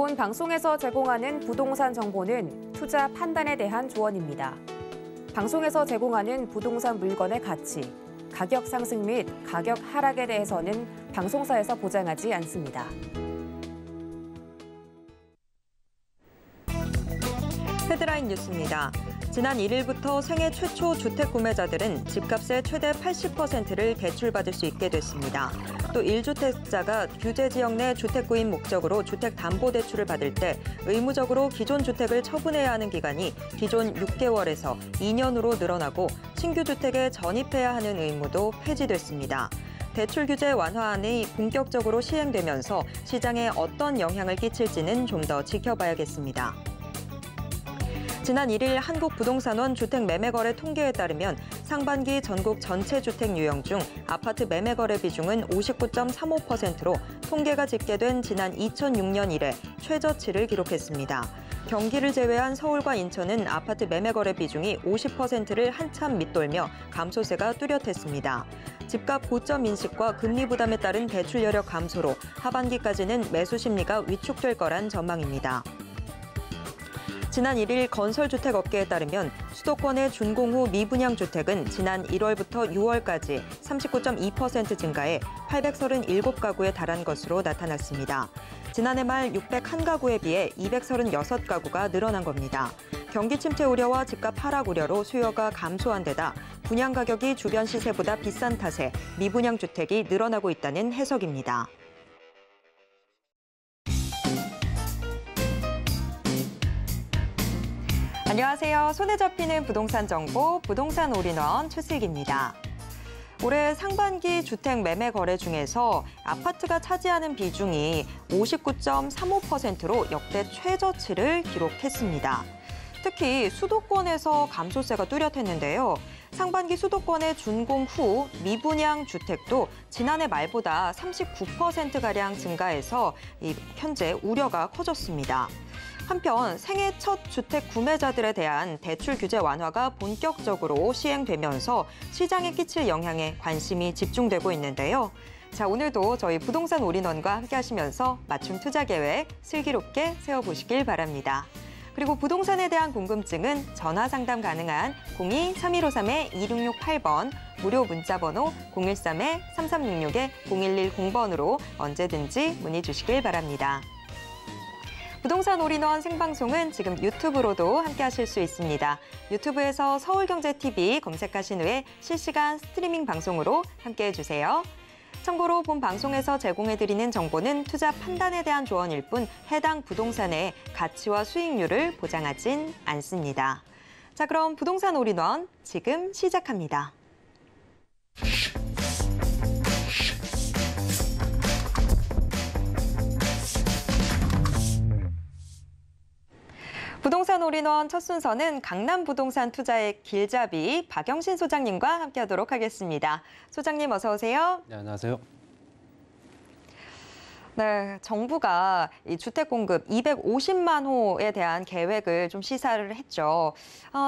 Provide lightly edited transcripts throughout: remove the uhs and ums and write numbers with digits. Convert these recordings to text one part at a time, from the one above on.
본 방송에서 제공하는 부동산 정보는 투자 판단에 대한 조언입니다. 방송에서 제공하는 부동산 물건의 가치, 가격 상승 및 가격 하락에 대해서는 방송사에서 보장하지 않습니다. 헤드라인 뉴스입니다. 지난 1일부터 생애 최초 주택 구매자들은 집값의 최대 80%를 대출받을 수 있게 됐습니다. 또 1주택자가 규제 지역 내 주택 구입 목적으로 주택담보대출을 받을 때 의무적으로 기존 주택을 처분해야 하는 기간이 기존 6개월에서 2년으로 늘어나고 신규 주택에 전입해야 하는 의무도 폐지됐습니다. 대출 규제 완화안이 본격적으로 시행되면서 시장에 어떤 영향을 끼칠지는 좀 더 지켜봐야겠습니다. 지난 1일 한국부동산원 주택매매거래 통계에 따르면 상반기 전국 전체 주택 유형 중 아파트 매매거래 비중은 59.35%로 통계가 집계된 지난 2006년 이래 최저치를 기록했습니다. 경기를 제외한 서울과 인천은 아파트 매매거래 비중이 50%를 한참 밑돌며 감소세가 뚜렷했습니다. 집값 고점 인식과 금리 부담에 따른 대출 여력 감소로 하반기까지는 매수 심리가 위축될 거란 전망입니다. 지난 1일 건설주택업계에 따르면 수도권의 준공 후 미분양 주택은 지난 1월부터 6월까지 39.2% 증가해 837가구에 달한 것으로 나타났습니다. 지난해 말 601가구에 비해 236가구가 늘어난 겁니다. 경기 침체 우려와 집값 하락 우려로 수요가 감소한 데다 분양 가격이 주변 시세보다 비싼 탓에 미분양 주택이 늘어나고 있다는 해석입니다. 안녕하세요. 손에 잡히는 부동산 정보, 부동산 올인원 최슬기입니다. 올해 상반기 주택 매매 거래 중에서 아파트가 차지하는 비중이 59.35%로 역대 최저치를 기록했습니다. 특히 수도권에서 감소세가 뚜렷했는데요. 상반기 수도권의 준공 후 미분양 주택도 지난해 말보다 39%가량 증가해서 현재 우려가 커졌습니다. 한편 생애 첫 주택 구매자들에 대한 대출 규제 완화가 본격적으로 시행되면서 시장에 끼칠 영향에 관심이 집중되고 있는데요. 자, 오늘도 저희 부동산 올인원과 함께 하시면서 맞춤 투자 계획 슬기롭게 세워보시길 바랍니다. 그리고 부동산에 대한 궁금증은 전화 상담 가능한 02-3153-2668번, 무료 문자번호 013-3366-0110번으로 언제든지 문의 주시길 바랍니다. 부동산 올인원 생방송은 지금 유튜브로도 함께 하실 수 있습니다. 유튜브에서 서울경제TV 검색하신 후에 실시간 스트리밍 방송으로 함께 해주세요. 참고로 본 방송에서 제공해드리는 정보는 투자 판단에 대한 조언일 뿐 해당 부동산의 가치와 수익률을 보장하진 않습니다. 자, 그럼 부동산 올인원 지금 시작합니다. 부동산 올인원 첫 순서는 강남 부동산 투자의 길잡이 박영신 소장님과 함께하도록 하겠습니다. 소장님 어서 오세요. 네, 안녕하세요. 네, 정부가 이 주택 공급 250만 호에 대한 계획을 좀 시사를 했죠.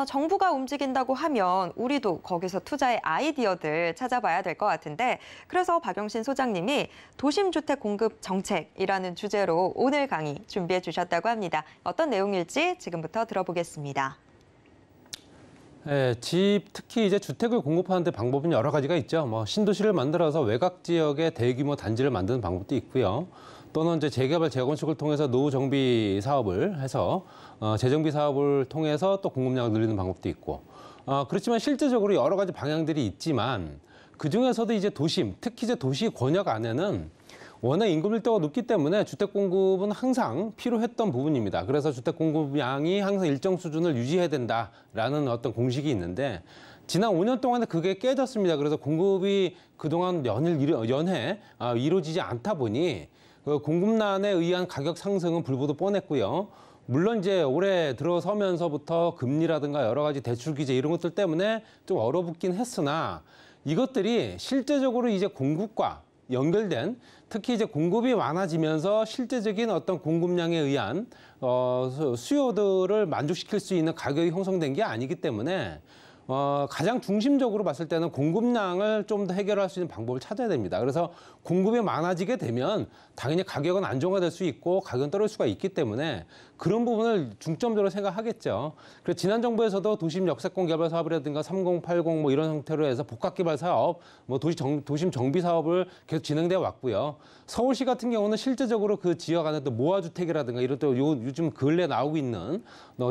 정부가 움직인다고 하면 우리도 거기서 투자의 아이디어들 찾아봐야 될 것 같은데 그래서 박영신 소장님이 도심 주택 공급 정책이라는 주제로 오늘 강의 준비해 주셨다고 합니다. 어떤 내용일지 지금부터 들어보겠습니다. 네, 특히 이제 주택을 공급하는 데 방법은 여러 가지가 있죠. 신도시를 만들어서 외곽 지역에 대규모 단지를 만드는 방법도 있고요. 또는 이제 재개발, 재건축을 통해서 노후 정비 사업을 해서 재정비 사업을 통해서 또 공급량을 늘리는 방법도 있고. 그렇지만 실제적으로 여러 가지 방향들이 있지만 그 중에서도 이제 도심, 특히 이제 도시 권역 안에는 워낙 인구 밀도가 높기 때문에 주택 공급은 항상 필요했던 부분입니다. 그래서 주택 공급량이 항상 일정 수준을 유지해야 된다라는 어떤 공식이 있는데 지난 5년 동안에 그게 깨졌습니다. 그래서 공급이 그동안 연해 이루어지지 않다 보니 그 공급난에 의한 가격 상승은 불보듯 뻔했고요. 물론 이제 올해 들어서면서부터 금리라든가 여러 가지 대출 규제 이런 것들 때문에 좀 얼어붙긴 했으나 이것들이 실제적으로 이제 공급과 연결된 특히 이제 공급이 많아지면서 실제적인 어떤 공급량에 의한 수요들을 만족시킬 수 있는 가격이 형성된 게 아니기 때문에 가장 중심적으로 봤을 때는 공급량을 좀 더 해결할 수 있는 방법을 찾아야 됩니다. 그래서 공급이 많아지게 되면 당연히 가격은 안정화될 수 있고 가격은 떨어질 수가 있기 때문에 그런 부분을 중점적으로 생각하겠죠. 그래서 지난 정부에서도 도심 역세권 개발 사업이라든가 3080 뭐 이런 형태로 해서 복합 개발 사업, 뭐 도심 정비 사업을 계속 진행돼 왔고요. 서울시 같은 경우는 실제적으로 그 지역 안에 또 모아주택이라든가 이런 또 요즘 근래 나오고 있는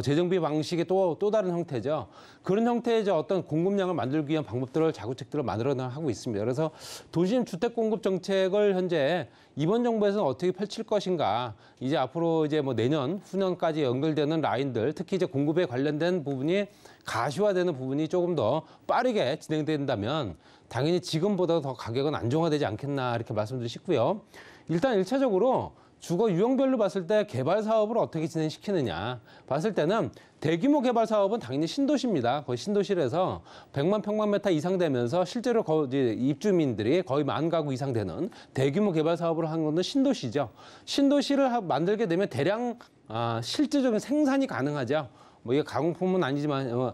재정비 방식의 또 다른 형태죠. 그런 형태의 어떤 공급량을 만들기 위한 방법들을 자구책들을 만들어 하고 있습니다. 그래서 도심 주택 공급 정책을 현재 이번 정부에서는 어떻게 펼칠 것인가, 이제 앞으로 이제 뭐 내년, 후년까지 연결되는 라인들, 특히 이제 공급에 관련된 부분이 가시화되는 부분이 조금 더 빠르게 진행된다면 당연히 지금보다 더 가격은 안정화되지 않겠나 이렇게 말씀드리고 싶고요. 일단 1차적으로 주거 유형별로 봤을 때 개발 사업을 어떻게 진행시키느냐 봤을 때는 대규모 개발 사업은 당연히 신도시입니다. 거의 신도시에서 100만 평방미터 이상 되면서 실제로 이제 입주민들이 거의 10,000 가구 이상 되는 대규모 개발 사업을 한 것은 신도시죠. 신도시를 만들게 되면 대량 실질적인 생산이 가능하죠. 뭐 이게 가공품은 아니지만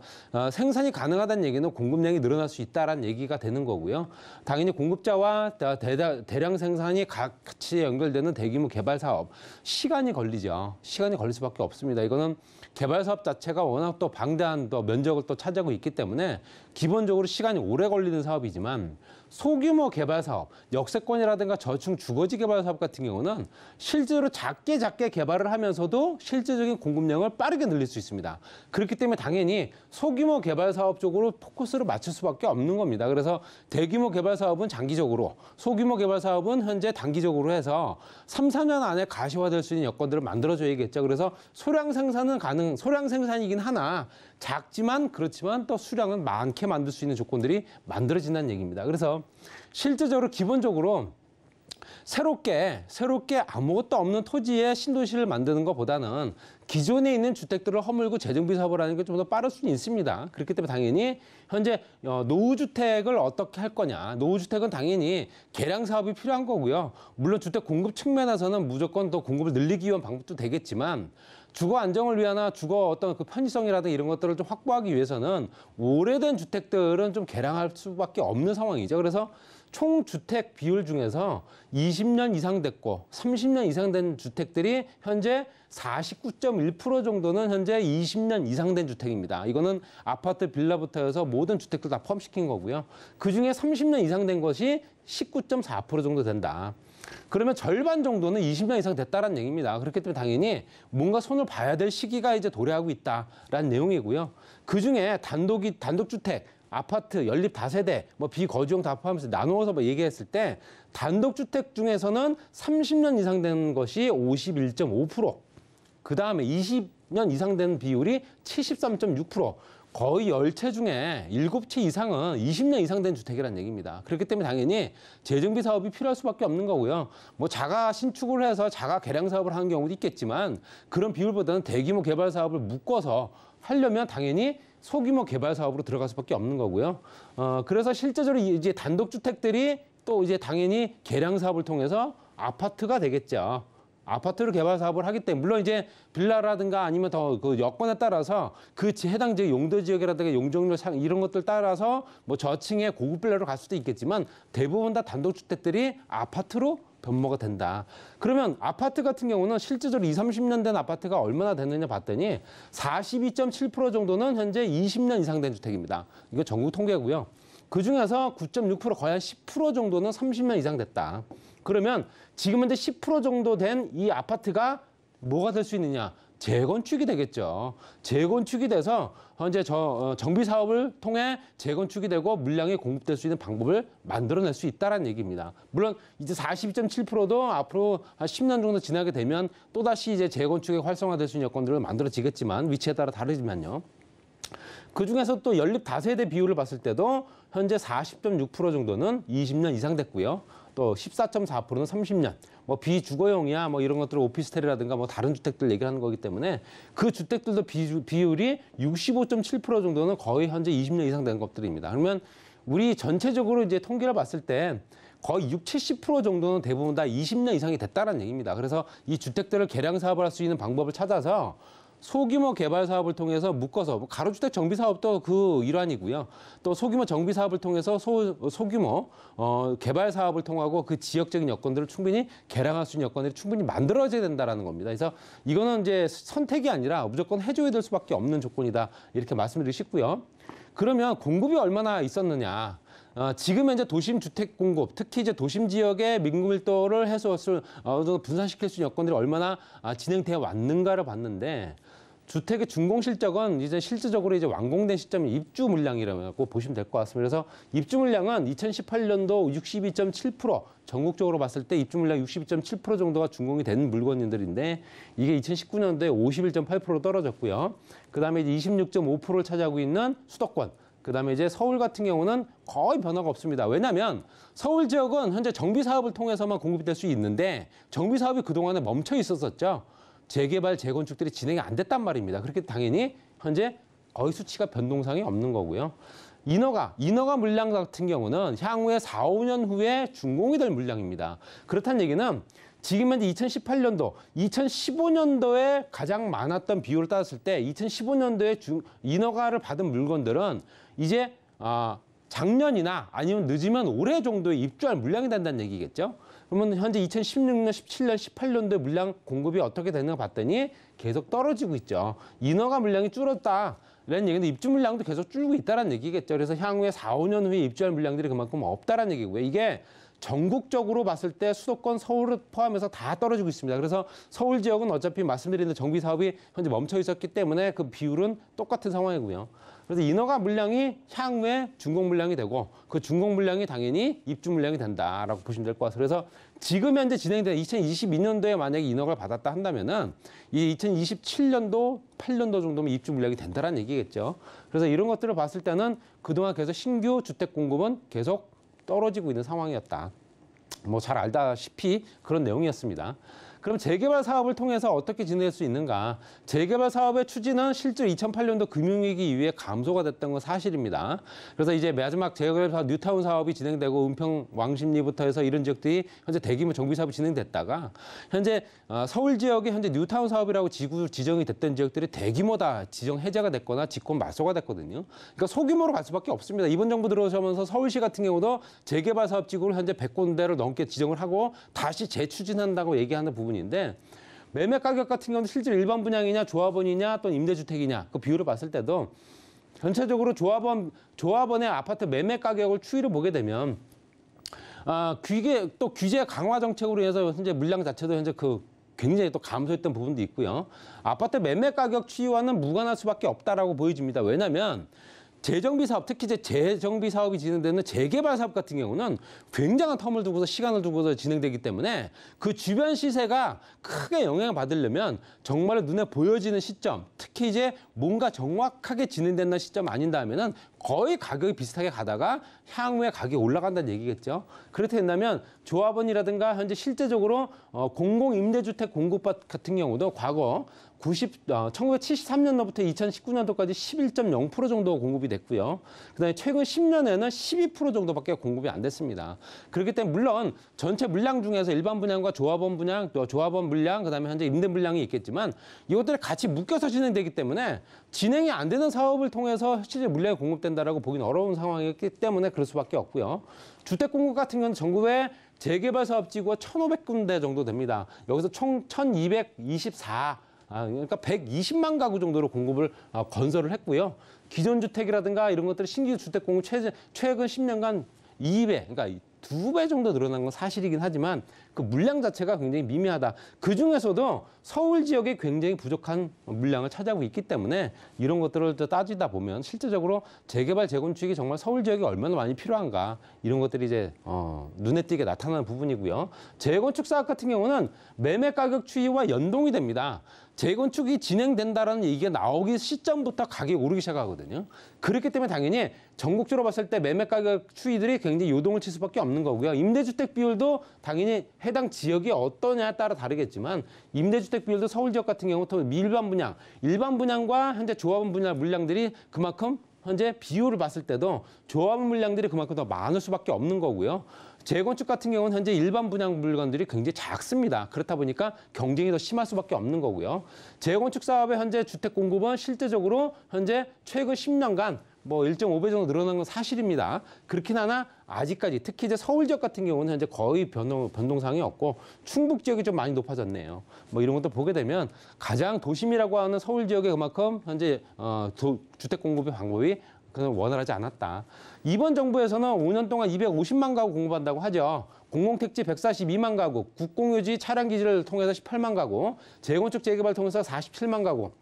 생산이 가능하다는 얘기는 공급량이 늘어날 수 있다라는 얘기가 되는 거고요. 당연히 공급자와 대량 생산이 같이 연결되는 대규모 개발 사업, 시간이 걸리죠. 시간이 걸릴 수밖에 없습니다. 이거는 개발 사업 자체가 워낙 또 방대한 또 면적을 또 차지하고 있기 때문에 기본적으로 시간이 오래 걸리는 사업이지만 소규모 개발 사업, 역세권이라든가 저층 주거지 개발 사업 같은 경우는 실제로 작게 개발을 하면서도 실제적인 공급량을 빠르게 늘릴 수 있습니다. 그렇기 때문에 당연히 소규모 개발 사업 쪽으로 포커스를 맞출 수밖에 없는 겁니다. 그래서 대규모 개발 사업은 장기적으로, 소규모 개발 사업은 현재 단기적으로 해서 3, 4년 안에 가시화될 수 있는 여건들을 만들어줘야겠죠. 그래서 소량 생산이긴 하나 작지만 그렇지만 또 수량은 많게 만들 수 있는 조건들이 만들어진다는 얘기입니다. 그래서 실제적으로 기본적으로 새롭게 아무것도 없는 토지에 신도시를 만드는 것보다는 기존에 있는 주택들을 허물고 재정비 사업을 하는 게 좀 더 빠를 수는 있습니다. 그렇기 때문에 당연히 현재 노후주택을 어떻게 할 거냐. 노후주택은 당연히 개량 사업이 필요한 거고요. 물론 주택 공급 측면에서는 무조건 더 공급을 늘리기 위한 방법도 되겠지만 주거 안정을 위하나 주거 어떤 그 편의성이라든가 이런 것들을 좀 확보하기 위해서는 오래된 주택들은 좀 개량할 수밖에 없는 상황이죠. 그래서 총 주택 비율 중에서 20년 이상 됐고 30년 이상 된 주택들이 현재 49.1% 정도는 현재 20년 이상 된 주택입니다. 이거는 아파트, 빌라부터 해서 모든 주택들 다 포함시킨 거고요. 그중에 30년 이상 된 것이 19.4% 정도 된다. 그러면 절반 정도는 20년 이상 됐다라는 얘기입니다. 그렇기 때문에 당연히 뭔가 손을 봐야 될 시기가 이제 도래하고 있다라는 내용이고요. 그중에 단독주택, 아파트, 연립 다세대, 뭐 비거주용 다 포함해서 나누어서 뭐 얘기했을 때 단독주택 중에서는 30년 이상 된 것이 51.5%, 그 다음에 20년 이상 된 비율이 73.6%, 거의 10채 중에 7채 이상은 20년 이상 된 주택이라는 얘기입니다. 그렇기 때문에 당연히 재정비 사업이 필요할 수밖에 없는 거고요. 뭐 자가 신축을 해서 자가 개량 사업을 하는 경우도 있겠지만 그런 비율보다는 대규모 개발 사업을 묶어서 하려면 당연히 소규모 개발 사업으로 들어갈 수밖에 없는 거고요. 그래서 실제적으로 이제 단독주택들이 또 이제 당연히 개량 사업을 통해서 아파트가 되겠죠. 아파트를 개발 사업을 하기 때문에 물론 이제 빌라라든가 아니면 더 그 여건에 따라서 그 해당 지역 용도 지역이라든가 용적률 이런 것들 따라서 뭐 저층의 고급 빌라로 갈 수도 있겠지만 대부분 다 단독주택들이 아파트로 변모가 된다. 그러면 아파트 같은 경우는 실제적으로 20, 30년 된 아파트가 얼마나 됐느냐 봤더니 42.7% 정도는 현재 20년 이상 된 주택입니다. 이거 전국 통계고요. 그중에서 9.6% 거의 한 10% 정도는 30년 이상 됐다. 그러면 지금 현재 10% 정도 된 이 아파트가 뭐가 될 수 있느냐? 재건축이 되겠죠. 재건축이 돼서 현재 정비 사업을 통해 재건축이 되고 물량이 공급될 수 있는 방법을 만들어낼 수 있다는 얘기입니다. 물론 이제 42.7%도 앞으로 한 10년 정도 지나게 되면 또다시 이제 재건축이 활성화될 수 있는 여건들을 만들어지겠지만 위치에 따라 다르지만요. 그중에서 또 연립 다세대 비율을 봤을 때도 현재 40.6% 정도는 20년 이상 됐고요. 또 14.4%는 30년. 뭐 비주거용이야 뭐 이런 것들을 오피스텔이라든가 뭐 다른 주택들 얘기하는 거기 때문에 그 주택들도 비율이 65.7% 정도는 거의 현재 20년 이상 된 것들입니다. 그러면 우리 전체적으로 이제 통계를 봤을 때 거의 60, 70% 정도는 대부분 다 20년 이상이 됐다는 얘기입니다. 그래서 이 주택들을 개량 사업을 할 수 있는 방법을 찾아서 소규모 개발 사업을 통해서 묶어서 가로주택 정비 사업도 그 일환이고요. 또 소규모 정비 사업을 통해서 소규모 개발 사업을 통하고 그 지역적인 여건들을 충분히 개량할 수 있는 여건들이 충분히 만들어져야 된다라는 겁니다. 그래서 이거는 이제 선택이 아니라 무조건 해줘야 될 수밖에 없는 조건이다 이렇게 말씀드리고 싶고요. 그러면 공급이 얼마나 있었느냐? 지금 현재 도심 주택 공급, 특히 이제 도심 지역의 민구 밀도를 해소할 어느 정도 분산시킬 수 있는 여건들이 얼마나 진행되어 왔는가를 봤는데, 주택의 준공 실적은 이제 실질적으로 이제 완공된 시점이 입주 물량이라고 보시면 될 것 같습니다. 그래서 입주 물량은 2018년도 62.7%, 전국적으로 봤을 때 입주 물량 62.7% 정도가 준공이 된 물건들인데, 이게 2019년도에 51.8% 떨어졌고요. 그다음에 이제 26.5%를 차지하고 있는 수도권, 그다음에 이제 서울 같은 경우는 거의 변화가 없습니다. 왜냐하면 서울 지역은 현재 정비 사업을 통해서만 공급이 될 수 있는데, 정비 사업이 그동안에 멈춰 있었었죠. 재개발, 재건축들이 진행이 안 됐단 말입니다. 그렇게 당연히 현재 거의 수치가 변동상이 없는 거고요. 인허가 물량 같은 경우는 향후에 4, 5년 후에 준공이 될 물량입니다. 그렇다는 얘기는 지금 현재 2018년도, 2015년도에 가장 많았던 비율을 따졌을 때 2015년도에 인허가를 받은 물건들은 이제 작년이나 아니면 늦으면 올해 정도에 입주할 물량이 된다는 얘기겠죠. 그러면 현재 2016년, 17년, 18년도에 물량 공급이 어떻게 되는가 봤더니 계속 떨어지고 있죠. 인허가 물량이 줄었다. 라는 얘기인데 입주 물량도 계속 줄고 있다는 얘기겠죠. 그래서 향후에 4, 5년 후에 입주할 물량들이 그만큼 없다는 얘기고요. 이게 전국적으로 봤을 때 수도권, 서울을 포함해서 다 떨어지고 있습니다. 그래서 서울 지역은 어차피 말씀드린 정비 사업이 현재 멈춰 있었기 때문에 그 비율은 똑같은 상황이고요. 그래서 인허가 물량이 향후에 준공 물량이 되고, 그 준공 물량이 당연히 입주 물량이 된다라고 보시면 될 것 같아요. 그래서 지금 현재 진행된 2022년도에 만약에 인허가를 받았다 한다면은 이 2027년도, 8년도 정도면 입주 물량이 된다는 얘기겠죠. 그래서 이런 것들을 봤을 때는 그동안 계속 신규 주택 공급은 계속 떨어지고 있는 상황이었다. 뭐 잘 알다시피 그런 내용이었습니다. 그럼 재개발 사업을 통해서 어떻게 진행할 수 있는가? 재개발 사업의 추진은 실제로 2008년도 금융위기 이후에 감소가 됐던 건 사실입니다. 그래서 이제 마지막 재개발 사업 뉴타운 사업이 진행되고 은평 왕십리부터 해서 이런 지역들이 현재 대규모 정비 사업이 진행됐다가 현재 서울 지역에 현재 뉴타운 사업이라고 지정이 됐던 지역들이 대규모 다 지정 해제가 됐거나 직권 말소가 됐거든요. 그러니까 소규모로 갈 수밖에 없습니다. 이번 정부 들어오면서 서울시 같은 경우도 재개발 사업 지구를 현재 100군데를 넘게 지정을 하고 다시 재추진한다고 얘기하는 부분. 인데 매매 가격 같은 경우는 실제 일반 분양이냐 조합원이냐 또는 임대주택이냐 그 비율을 봤을 때도 전체적으로 조합원의 아파트 매매 가격을 추이를 보게 되면 규제 강화 정책으로 해서 현재 물량 자체도 현재 굉장히 또 감소했던 부분도 있고요. 아파트 매매 가격 추이와는 무관할 수밖에 없다라고 보여집니다. 왜냐하면 재정비 사업, 특히 이제 재정비 사업이 진행되는 재개발 사업 같은 경우는 굉장한 텀을 두고서 시간을 두고서 진행되기 때문에 그 주변 시세가 크게 영향을 받으려면 정말 눈에 보여지는 시점, 특히 이제 뭔가 정확하게 진행된다는 시점 아닌다면은 거의 가격이 비슷하게 가다가 향후에 가격이 올라간다는 얘기겠죠. 그렇게 된다면 조합원이라든가 현재 실제적으로 공공임대주택 공급 같은 경우도 과거 1973년도부터 2019년도까지 11.0% 정도 공급이 됐고요. 그다음에 최근 10년에는 12% 정도밖에 공급이 안 됐습니다. 그렇기 때문에 물론 전체 물량 중에서 일반 분양과 조합원 분양, 또 조합원 물량, 그다음에 현재 임대 물량이 있겠지만 이것들이 같이 묶여서 진행되기 때문에 진행이 안 되는 사업을 통해서 실제 물량이 공급된다라고 보기는 어려운 상황이기 때문에 그럴 수밖에 없고요. 주택 공급 같은 경우는 전국에 재개발 사업 지구가 1,500군데 정도 됩니다. 여기서 총 1,224 그러니까 120만 가구 정도로 공급을 건설을 했고요. 기존 주택이라든가 이런 것들이 신규 주택 공급 최근 10년간 2배, 그러니까 2배 정도 늘어난 건 사실이긴 하지만 그 물량 자체가 굉장히 미미하다. 그중에서도 서울 지역이 굉장히 부족한 물량을 차지하고 있기 때문에 이런 것들을 따지다 보면 실제적으로 재개발, 재건축이 정말 서울 지역이 얼마나 많이 필요한가 이런 것들이 이제 눈에 띄게 나타나는 부분이고요. 재건축 사업 같은 경우는 매매 가격 추이와 연동이 됩니다. 재건축이 진행된다라는 얘기가 나오기 시점부터 가격이 오르기 시작하거든요. 그렇기 때문에 당연히 전국적으로 봤을 때 매매 가격 추이들이 굉장히 요동을 칠 수밖에 없는 거고요. 임대주택 비율도 당연히 해당 지역이 어떠냐에 따라 다르겠지만 임대주택 비율도 서울 지역 같은 경우 또 일반 분양과 현재 조합원 분양 물량들이 그만큼 현재 비율을 봤을 때도 조합 물량들이 그만큼 더 많을 수밖에 없는 거고요. 재건축 같은 경우는 현재 일반 분양 물건들이 굉장히 작습니다. 그렇다 보니까 경쟁이 더 심할 수밖에 없는 거고요. 재건축 사업의 현재 주택 공급은 실제적으로 현재 최근 10년간 뭐 1.5배 정도 늘어난 건 사실입니다. 그렇긴 하나 아직까지 특히 이제 서울 지역 같은 경우는 현재 거의 변동사항이 없고 충북 지역이 좀 많이 높아졌네요. 뭐 이런 것도 보게 되면 가장 도심이라고 하는 서울 지역에 그만큼 현재 주택 공급의 방법이 그냥 원활하지 않았다. 이번 정부에서는 5년 동안 250만 가구 공급한다고 하죠. 공공택지 142만 가구, 국공유지 차량 기지를 통해서 18만 가구, 재건축 재개발 통해서 47만 가구.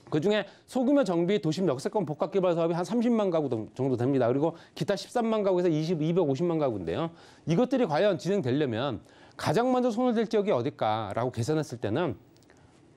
그중에 소규모 정비 도심 역세권 복합개발 사업이 한 30만 가구 정도 됩니다. 그리고 기타 13만 가구에서 250만 가구인데요. 이것들이 과연 진행되려면 가장 먼저 손을 댈 지역이 어딜까라고 계산했을 때는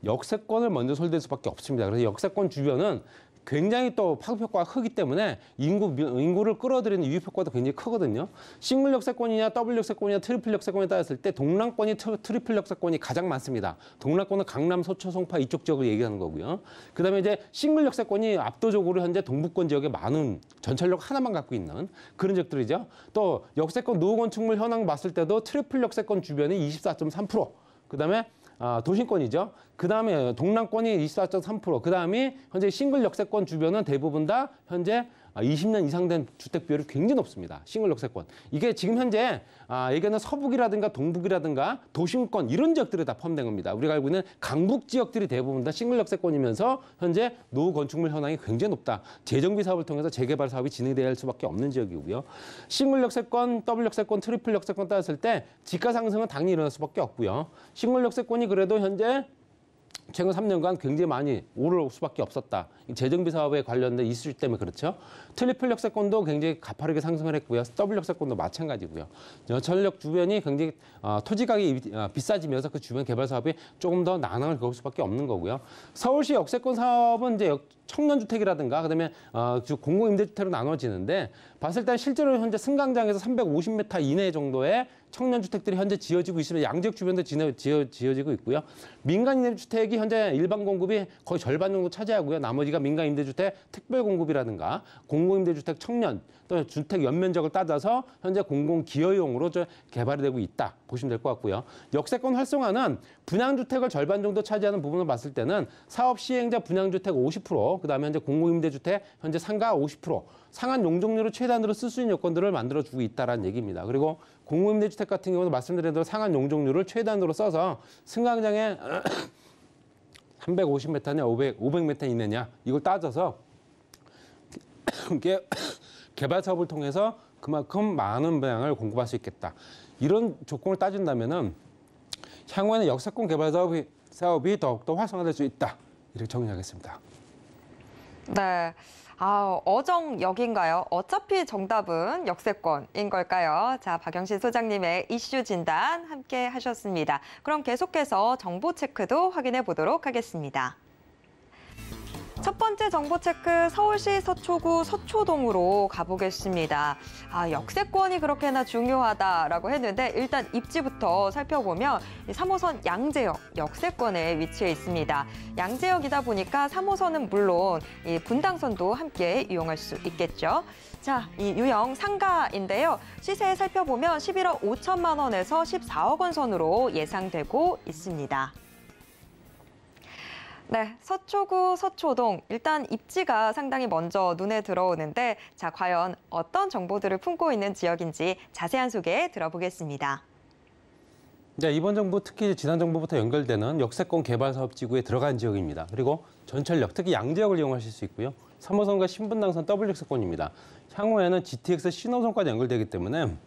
역세권을 먼저 손댈 수밖에 없습니다. 그래서 역세권 주변은 굉장히 또 파급 효과가 크기 때문에 인구를 끌어들이는 유입 효과도 굉장히 크거든요. 싱글 역세권이냐 더블 역세권이냐 트리플 역세권에 따랐을 때 동남권이 트리플 역세권이 가장 많습니다. 동남권은 강남, 서초, 송파 이쪽 지역을 얘기하는 거고요. 그다음에 이제 싱글 역세권이 압도적으로 현재 동부권 지역에 많은 전철역 하나만 갖고 있는 그런 지역들이죠. 또 역세권 노후 건축물 현황 봤을 때도 트리플 역세권 주변이 24.3%, 그다음에 도심권이죠. 그 다음에 동남권이 24.3%, 그 다음이 현재 싱글 역세권 주변은 대부분 다 현재 20년 이상 된 주택 비율이 굉장히 높습니다. 싱글 역세권. 이게 지금 현재 얘기하는 서북이라든가 동북이라든가 도심권 이런 지역들이 다 포함된 겁니다. 우리가 알고 있는 강북 지역들이 대부분 다 싱글 역세권이면서 현재 노후 건축물 현황이 굉장히 높다. 재정비 사업을 통해서 재개발 사업이 진행돼야 할 수밖에 없는 지역이고요. 싱글 역세권, 더블 역세권, 트리플 역세권 따졌을 때 지가 상승은 당연히 일어날 수밖에 없고요. 싱글 역세권이 그래도 현재 최근 3년간 굉장히 많이 오를 수밖에 없었다. 재정비 사업에 관련된 이슈 때문에 그렇죠. 트리플 역세권도 굉장히 가파르게 상승을 했고요. 더블 역세권도 마찬가지고요. 전철역 주변이 굉장히 토지 가격이 비싸지면서 그 주변 개발 사업이 조금 더 난항을 겪을 수밖에 없는 거고요. 서울시 역세권 사업은 이제 청년주택이라든가 그다음에 공공임대주택으로 나눠지는데 봤을 때 실제로 현재 승강장에서 350m 이내 정도의 청년주택들이 현재 지어지고 있습니다. 양지역 주변도 지어지고 있고요. 민간임대주택이 현재 일반 공급이 거의 절반 정도 차지하고요. 나머지가 민간임대주택 특별공급이라든가 공공임대주택 청년 또 주택 연면적을 따져서 현재 공공기여용으로 개발이 되고 있다 보시면 될 것 같고요. 역세권 활성화는 분양주택을 절반 정도 차지하는 부분을 봤을 때는 사업 시행자 분양주택 50%, 그다음에 현재 공공임대주택 현재 상가 50%, 상한 용적률을 최단으로 쓸 수 있는 요건들을 만들어주고 있다는 얘기입니다. 그리고 공공임대주택 같은 경우는 말씀드린 대로 상한 용적률을 최단으로 써서 승강장에 350m냐 500m 이내냐 이걸 따져서 개발 사업을 통해서 그만큼 많은 분양을 공급할 수 있겠다. 이런 조건을 따진다면은 향후에는 역세권 개발 사업이 더욱더 활성화될 수 있다. 이렇게 정리하겠습니다. 네. 어정역인가요? 어차피 정답은 역세권인 걸까요? 자, 박영신 소장님의 이슈 진단 함께 하셨습니다. 그럼 계속해서 정보 체크도 확인해 보도록 하겠습니다. 첫 번째 정보 체크, 서울시 서초구 서초동으로 가보겠습니다. 역세권이 그렇게나 중요하다라고 했는데 일단 입지부터 살펴보면 3호선 양재역 역세권에 위치해 있습니다. 양재역이다 보니까 3호선은 물론 이 분당선도 함께 이용할 수 있겠죠. 자, 이 유형 상가인데요. 시세 살펴보면 11억 5천만 원에서 14억 원 선으로 예상되고 있습니다. 네, 서초구 서초동 일단 입지가 상당히 먼저 눈에 들어오는데 자, 과연 어떤 정보들을 품고 있는 지역인지 자세한 소개 들어보겠습니다. 네, 이번 정부 특히 지난 정부부터 연결되는 역세권 개발 사업 지구에 들어간 지역입니다. 그리고 전철역, 특히 양재역을 이용하실 수 있고요. 3호선과 신분당선 더블 역세권입니다. 향후에는 GTX 신호선까지 연결되기 때문에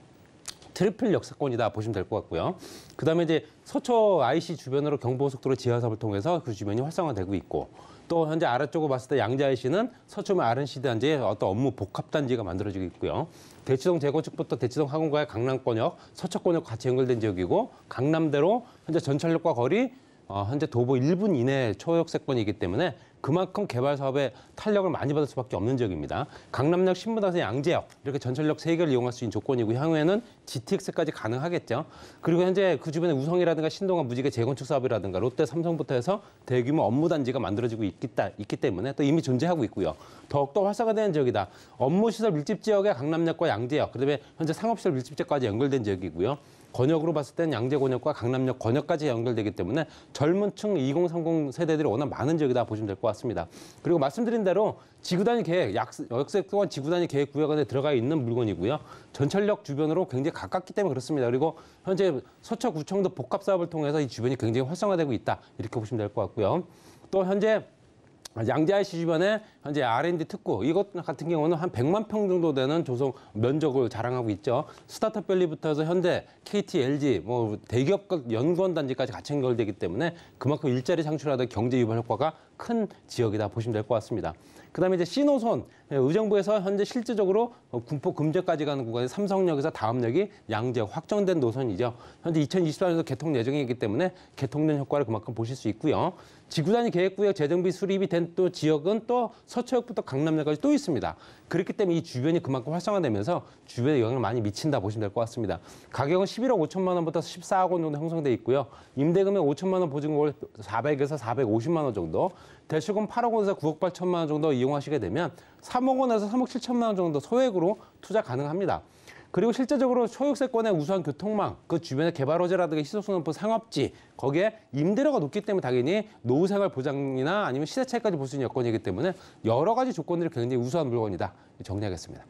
트리플 역세권이다 보시면 될 것 같고요. 그다음에 이제 서초 IC 주변으로 경부고속도로 지하 사업을 통해서 그 주변이 활성화되고 있고 또 현재 아래쪽으로 봤을 때 양재 IC는 서초면 RNC 단지의 어떤 업무 복합 단지가 만들어지고 있고요. 대치동 재건축부터 대치동 학원과의 강남권역, 서초권역 같이 연결된 지역이고 강남대로 현재 전철역과 거리 현재 도보 1분 이내 초역세권이기 때문에 그만큼 개발 사업에 탄력을 많이 받을 수밖에 없는 지역입니다. 강남역, 신분당선, 양재역 이렇게 전철역 3개를 이용할 수 있는 조건이고 향후에는 GTX까지 가능하겠죠. 그리고 현재 그 주변에 우성이라든가 신동아 무지개 재건축 사업이라든가 롯데, 삼성부터 해서 대규모 업무 단지가 만들어지고 있기 때문에 또 이미 존재하고 있고요. 더욱더 활성화되는 지역이다. 업무시설 밀집 지역의 강남역과 양재역, 그다음에 현재 상업시설 밀집 지역까지 연결된 지역이고요. 권역으로 봤을 때는 양재 권역과 강남역 권역까지 연결되기 때문에 젊은 층 2030 세대들이 워낙 많은 지역이다 보시면 될 것 같습니다. 그리고 말씀드린 대로 지구단위 계획, 역세권 지구단위 계획 구역 안에 들어가 있는 물건이고요. 전철역 주변으로 굉장히 가깝기 때문에 그렇습니다. 그리고 현재 서초구청도 복합 사업을 통해서 이 주변이 굉장히 활성화되고 있다. 이렇게 보시면 될 것 같고요. 또 현재 양재 IC 주변에 현재 R&D 특구 이것 같은 경우는 한 100만 평 정도 되는 조성 면적을 자랑하고 있죠. 스타트업밸리부터 해서 현대, KT, LG, 대기업 연구원 단지까지 같이 연결되기 때문에 그만큼 일자리 창출하다 경제 유발 효과가 큰 지역이다 보시면 될 것 같습니다. 그다음에 이제 C노선, 의정부에서 현재 실질적으로 군포 금제까지 가는 구간이 삼성역에서 다음역이 양재역 확정된 노선이죠. 현재 2024년도 개통 예정이기 때문에 개통된 효과를 그만큼 보실 수 있고요. 지구단위 계획구역 재정비 수립이 된 또 지역은 또 서초역부터 강남역까지 또 있습니다. 그렇기 때문에 이 주변이 그만큼 활성화되면서 주변에 영향을 많이 미친다 보시면 될 것 같습니다. 가격은 11억 5천만 원부터 14억 원 정도 형성돼 있고요. 임대금액 5천만 원, 보증금을 400에서 450만 원 정도, 대출금 8억 원에서 9억 8천만 원 정도 이용하시게 되면 3억 원에서 3억 7천만 원 정도 소액으로 투자 가능합니다. 그리고 실제적으로 초역세권의 우수한 교통망, 그 주변의 개발 호재라든가 희소성업부 상업지, 거기에 임대료가 높기 때문에 당연히 노후생활 보장이나 아니면 시세 차익까지 볼 수 있는 여건이기 때문에 여러 가지 조건들이 굉장히 우수한 물건이다. 정리하겠습니다.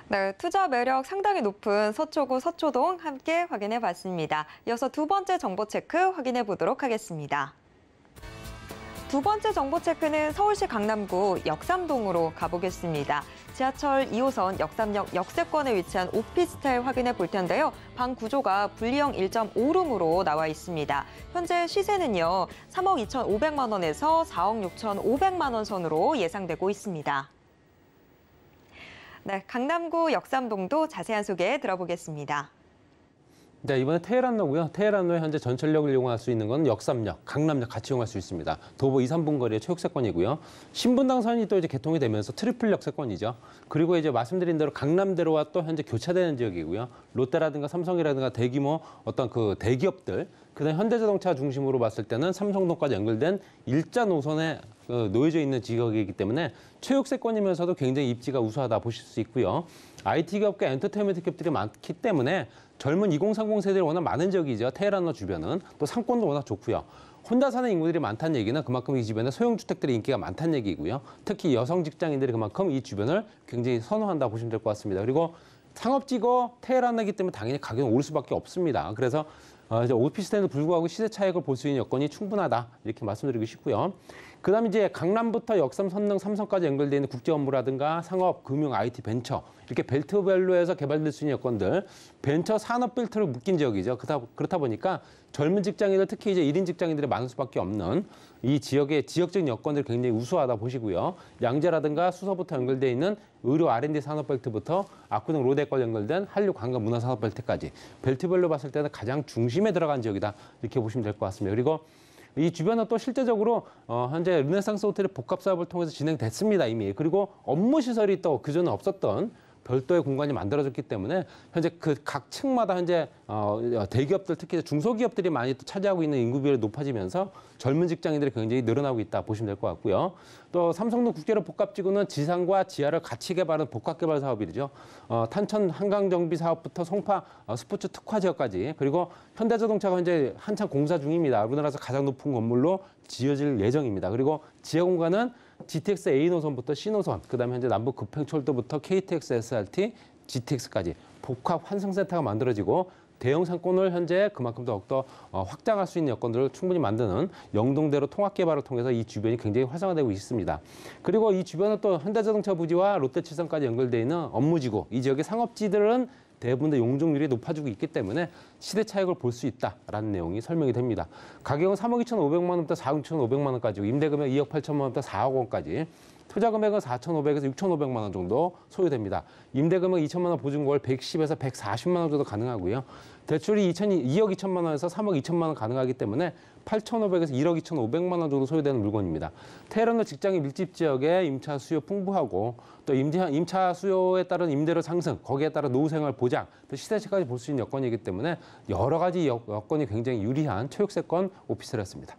네, 투자 매력 상당히 높은 서초구 서초동 함께 확인해 봤습니다. 이어서 두 번째 정보 체크 확인해 보도록 하겠습니다. 두 번째 정보 체크는 서울시 강남구 역삼동으로 가보겠습니다. 지하철 2호선 역삼역 역세권에 위치한 오피스텔 확인해 볼 텐데요. 방 구조가 분리형 1.5룸으로 나와 있습니다. 현재 시세는요, 3억 2,500만 원에서 4억 6,500만 원 선으로 예상되고 있습니다. 네, 강남구 역삼동도 자세한 소개 들어보겠습니다. 자, 이번에 테헤란로고요. 테헤란로에 현재 전철역을 이용할 수 있는 건 역삼역, 강남역 같이 이용할 수 있습니다. 도보 2, 3분 거리의 초역세권이고요. 신분당선이 또 이제 개통이 되면서 트리플 역세권이죠. 그리고 이제 말씀드린 대로 강남대로와 또 현재 교차되는 지역이고요. 롯데라든가 삼성이라든가 대규모 어떤 그 대기업들, 그다음 현대자동차 중심으로 봤을 때는 삼성동까지 연결된 일자 노선에 놓여져 있는 지역이기 때문에 초역세권이면서도 굉장히 입지가 우수하다 보실 수 있고요. IT 기업과 엔터테인먼트 기업들이 많기 때문에 젊은 2030 세대들이 워낙 많은 지역이죠. 테헤란로 주변은. 또 상권도 워낙 좋고요. 혼자 사는 인구들이 많다는 얘기는 그만큼 이 주변에 소형주택들의 인기가 많다는 얘기고요. 특히 여성 직장인들이 그만큼 이 주변을 굉장히 선호한다 보시면 될 것 같습니다. 그리고 상업지구 테헤란이기 때문에 당연히 가격은 오를 수밖에 없습니다. 그래서 이제 오피스텔에도 불구하고 시세 차익을 볼 수 있는 여건이 충분하다 이렇게 말씀드리고 싶고요. 그다음에 이제 강남부터 역삼, 선릉, 삼성까지 연결되어 있는 국제 업무라든가 상업, 금융, IT, 벤처 이렇게 벨트별로 해서 개발될 수 있는 여건들, 벤처 산업 벨트로 묶인 지역이죠. 그렇다 보니까 젊은 직장인들, 특히 이제 1인 직장인들이 많을 수밖에 없는 이 지역의 지역적인 여건들이 굉장히 우수하다 보시고요. 양재라든가 수서부터 연결되어 있는 의료 R&D 산업 벨트부터 압구정 로데까지 연결된 한류 관광 문화 산업 벨트까지 벨트별로 봤을 때는 가장 중심에 들어간 지역이다 이렇게 보시면 될 것 같습니다. 그리고 이 주변은 또 실제적으로 현재 르네상스 호텔의 복합 사업을 통해서 진행됐습니다, 이미. 그리고 업무 시설이 또 그전에 없었던 별도의 공간이 만들어졌기 때문에 현재 그 각 층마다 현재 대기업들, 특히 중소기업들이 많이 또 차지하고 있는 인구 비율이 높아지면서 젊은 직장인들이 굉장히 늘어나고 있다 보시면 될 것 같고요. 또 삼성동 국제로 복합지구는 지상과 지하를 같이 개발하는 복합개발 사업이죠. 탄천 한강정비 사업부터 송파 스포츠 특화 지역까지, 그리고 현대자동차가 현재 한창 공사 중입니다. 우리나라에서 가장 높은 건물로 지어질 예정입니다. 그리고 지하 공간은 GTX A 노선부터 C 노선, 그다음에 현재 남북 급행철도부터 KTX, SRT, GTX까지 복합 환승센터가 만들어지고 대형 상권을 현재 그만큼 더욱더 확장할 수 있는 여건들을 충분히 만드는 영동대로 통합 개발을 통해서 이 주변이 굉장히 활성화되고 있습니다. 그리고 이 주변은 또 현대자동차 부지와 롯데칠성까지 연결되어 있는 업무지구, 이 지역의 상업지들은 대부분 다 용적률이 높아지고 있기 때문에 시대 차익을 볼 수 있다라는 내용이 설명이 됩니다. 가격은 3억 2,500만 원부터 4억 2,500만 원까지, 임대금액 2억 8천만 원부터 4억 원까지, 투자 금액은 4,500에서 6,500만 원 정도 소요됩니다. 임대 금액 2천만 원 보증월 110에서 140만 원 정도 가능하고요. 대출이 2억 2천만 원에서 3억 2천만 원 가능하기 때문에 8,500에서 1억 2,500만 원 정도 소요되는 물건입니다. 테헤란은 직장인 밀집 지역에 임차 수요 풍부하고 또 임차 수요에 따른 임대료 상승, 거기에 따른 노후생활 보장, 또 시세까지 볼 수 있는 여건이기 때문에 여러 가지 여건이 굉장히 유리한 초역세권 오피스텔이었습니다.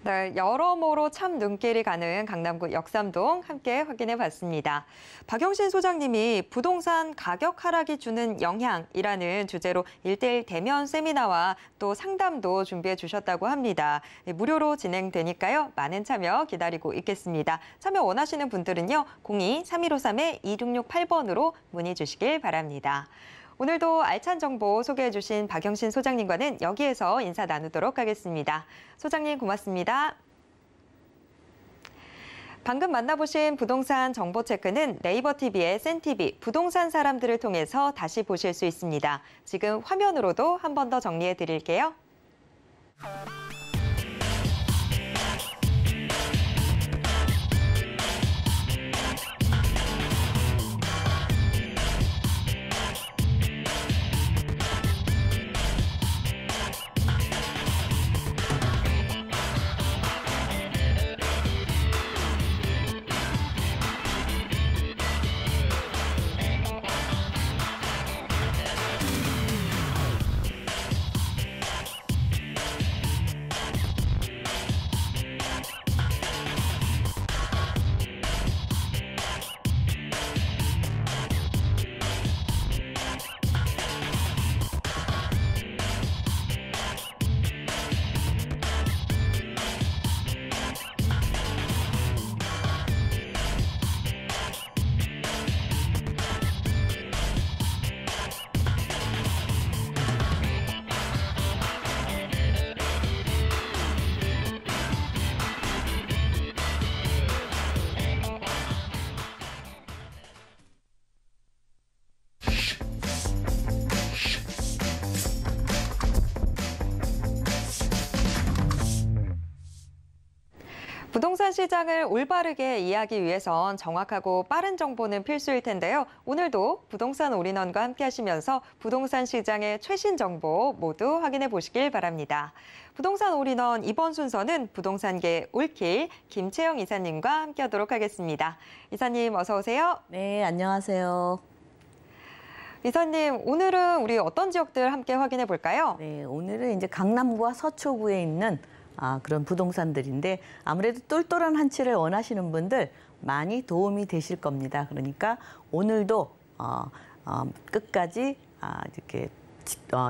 네, 여러모로 참 눈길이 가는 강남구 역삼동 함께 확인해 봤습니다. 박영신 소장님이 부동산 가격 하락이 주는 영향이라는 주제로 1:1 대면 세미나와 또 상담도 준비해 주셨다고 합니다. 무료로 진행되니까요. 많은 참여 기다리고 있겠습니다. 참여 원하시는 분들은요. 02-3153-2668번으로 문의 주시길 바랍니다. 오늘도 알찬 정보 소개해 주신 박영신 소장님과는 여기에서 인사 나누도록 하겠습니다. 소장님 고맙습니다. 방금 만나보신 부동산 정보 체크는 네이버 TV의 센TV 부동산 사람들을 통해서 다시 보실 수 있습니다. 지금 화면으로도 한 번 더 정리해 드릴게요. 부동산 시장을 올바르게 이해하기 위해선 정확하고 빠른 정보는 필수일 텐데요. 오늘도 부동산 올인원과 함께 하시면서 부동산 시장의 최신 정보 모두 확인해 보시길 바랍니다. 부동산 올인원 이번 순서는 부동산계 올킬 김채영 이사님과 함께 하도록 하겠습니다. 이사님 어서 오세요. 네, 안녕하세요. 이사님, 오늘은 우리 어떤 지역들 함께 확인해 볼까요? 네, 오늘은 이제 강남구와 서초구에 있는 그런 부동산들인데 아무래도 똘똘한 한치를 원하시는 분들 많이 도움이 되실 겁니다. 그러니까 오늘도 끝까지 이렇게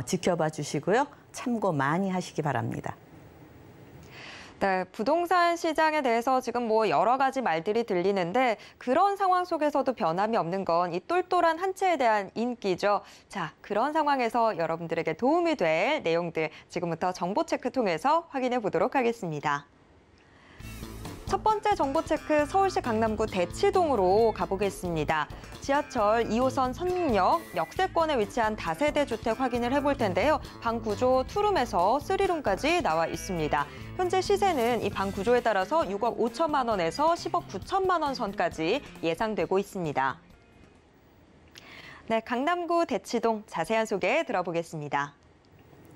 지켜봐 주시고요. 참고 많이 하시기 바랍니다. 네, 부동산 시장에 대해서 지금 여러 가지 말들이 들리는데 그런 상황 속에서도 변함이 없는 건 이 똘똘한 한 채에 대한 인기죠. 자, 그런 상황에서 여러분들에게 도움이 될 내용들 지금부터 정보 체크 통해서 확인해 보도록 하겠습니다. 첫 번째 정보 체크 서울시 강남구 대치동으로 가보겠습니다. 지하철 2호선 선릉역 역세권에 위치한 다세대 주택 확인을 해볼 텐데요. 방 구조 2룸에서 3룸까지 나와 있습니다. 현재 시세는 이 방 구조에 따라서 6억 5천만 원에서 10억 9천만 원 선까지 예상되고 있습니다. 네, 강남구 대치동 자세한 소개 들어보겠습니다.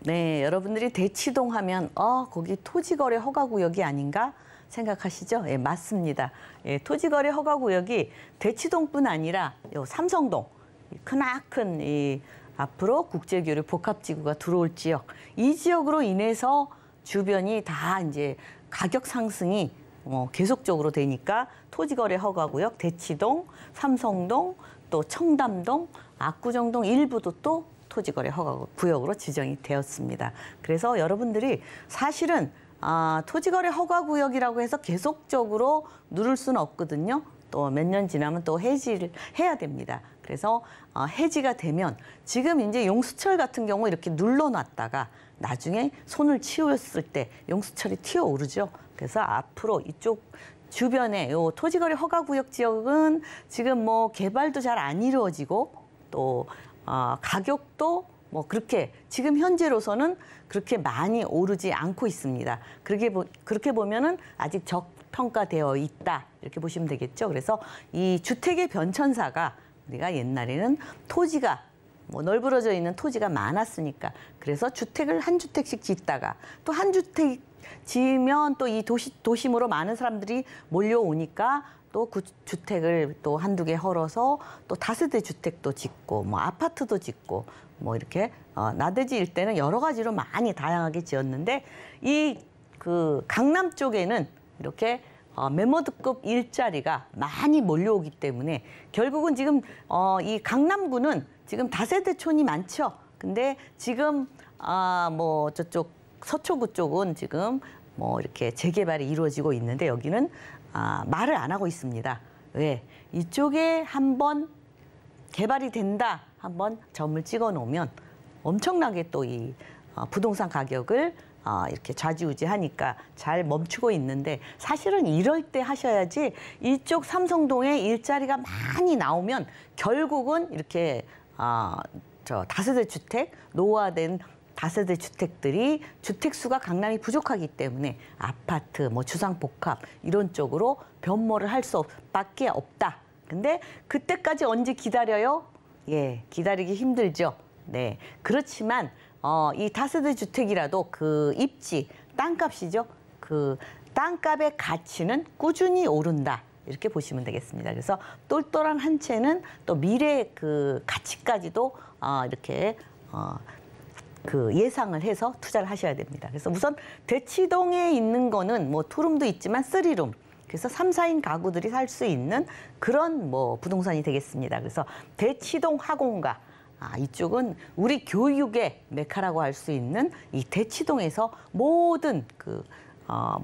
네, 여러분들이 대치동 하면 거기 토지거래 허가구역이 아닌가 생각하시죠? 예, 맞습니다. 예, 토지거래 허가구역이 대치동뿐 아니라 요 삼성동, 크나큰 앞으로 국제교류 복합지구가 들어올 지역, 이 지역으로 인해서 주변이 다 이제 가격 상승이 계속적으로 되니까 토지거래 허가구역 대치동, 삼성동, 또 청담동, 압구정동 일부도 또 토지거래 허가구역으로 지정이 되었습니다. 그래서 여러분들이 사실은 토지거래 허가구역이라고 해서 계속적으로 누를 수는 없거든요. 또 몇 년 지나면 또 해지를 해야 됩니다. 그래서 해지가 되면 지금 이제 용수철 같은 경우 이렇게 눌러놨다가 나중에 손을 치웠을 때 용수철이 튀어오르죠. 그래서 앞으로 이쪽 주변에 요 토지거래 허가구역 지역은 지금 개발도 잘 안 이루어지고 또 가격도 그렇게 지금 현재로서는 그렇게 많이 오르지 않고 있습니다. 그렇게 보면은 아직 평가되어 있다. 이렇게 보시면 되겠죠. 그래서 이 주택의 변천사가 우리가 옛날에는 토지가 뭐 널브러져 있는 토지가 많았으니까 그래서 주택을 한 주택씩 짓다가 또 한 주택 지으면 또 이 도심으로 많은 사람들이 몰려오니까 또 그 주택을 또 한두 개 헐어서 또 다세대 주택도 짓고 뭐 아파트도 짓고 뭐 이렇게 나대지일 때는 여러 가지로 많이 다양하게 지었는데 이 그 강남 쪽에는 이렇게 매머드급 일자리가 많이 몰려오기 때문에 결국은 지금 이 강남구는 지금 다세대촌이 많죠. 근데 지금 뭐 저쪽 서초구 쪽은 지금 뭐 이렇게 재개발이 이루어지고 있는데 여기는 말을 안 하고 있습니다. 왜? 이쪽에 한번 개발이 된다, 한번 점을 찍어 놓으면 엄청나게 또 이 부동산 가격을 이렇게 좌지우지하니까 잘 멈추고 있는데 사실은 이럴 때 하셔야지 이쪽 삼성동에 일자리가 많이 나오면 결국은 이렇게 저 다세대 주택, 노후화된 다세대 주택들이 주택 수가 강남이 부족하기 때문에 아파트, 뭐 주상복합 이런 쪽으로 변모를 할 수밖에 없다. 근데 그때까지 언제 기다려요? 예, 기다리기 힘들죠. 네, 그렇지만 이 다세대 주택이라도 그 입지, 땅값이죠. 그 땅값의 가치는 꾸준히 오른다. 이렇게 보시면 되겠습니다. 그래서 똘똘한 한 채는 또 미래 그 가치까지도 이렇게 그 예상을 해서 투자를 하셔야 됩니다. 그래서 우선 대치동에 있는 거는 뭐 투룸도 있지만 쓰리룸. 그래서 3, 4인 가구들이 살 수 있는 그런 뭐 부동산이 되겠습니다. 그래서 대치동 화공가 이쪽은 우리 교육의 메카라고 할 수 있는 이 대치동에서 모든 그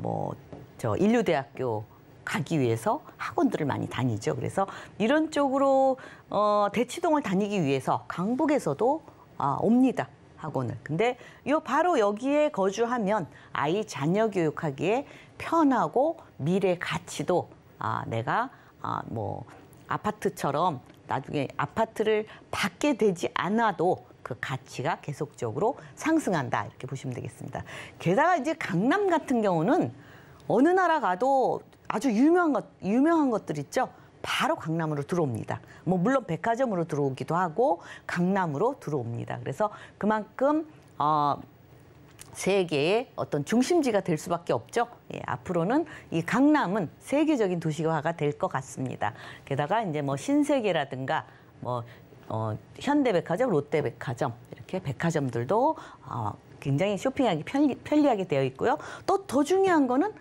뭐 저 인류대학교 가기 위해서 학원들을 많이 다니죠. 그래서 이런 쪽으로 대치동을 다니기 위해서 강북에서도 옵니다. 학원을. 근데 바로 여기에 거주하면 아이 자녀 교육하기에 편하고 미래 가치도 내가 뭐 아파트처럼 나중에 아파트를 받게 되지 않아도 그 가치가 계속적으로 상승한다. 이렇게 보시면 되겠습니다. 게다가 이제 강남 같은 경우는 어느 나라 가도 아주 유명한 것들 있죠. 바로 강남으로 들어옵니다. 뭐 물론 백화점으로 들어오기도 하고 강남으로 들어옵니다. 그래서 그만큼 세계의 어떤 중심지가 될 수밖에 없죠. 예, 앞으로는 이 강남은 세계적인 도시화가 될 것 같습니다. 게다가 이제 뭐 신세계라든가 뭐 현대백화점, 롯데백화점 이렇게 백화점들도 굉장히 쇼핑하기 편리하게 되어 있고요. 또 더 중요한 거는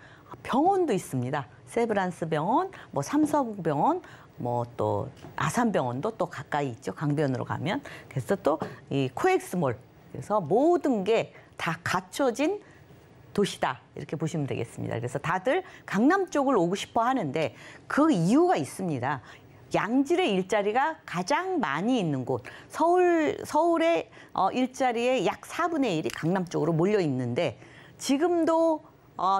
병원도 있습니다. 세브란스 병원, 뭐 삼성병원, 뭐 또 아산병원도 또 가까이 있죠. 강변으로 가면. 그래서 또 이 코엑스몰. 그래서 모든 게 다 갖춰진 도시다. 이렇게 보시면 되겠습니다. 그래서 다들 강남 쪽을 오고 싶어 하는데 그 이유가 있습니다. 양질의 일자리가 가장 많이 있는 곳. 서울의 일자리의 약 4분의 1이 강남 쪽으로 몰려 있는데 지금도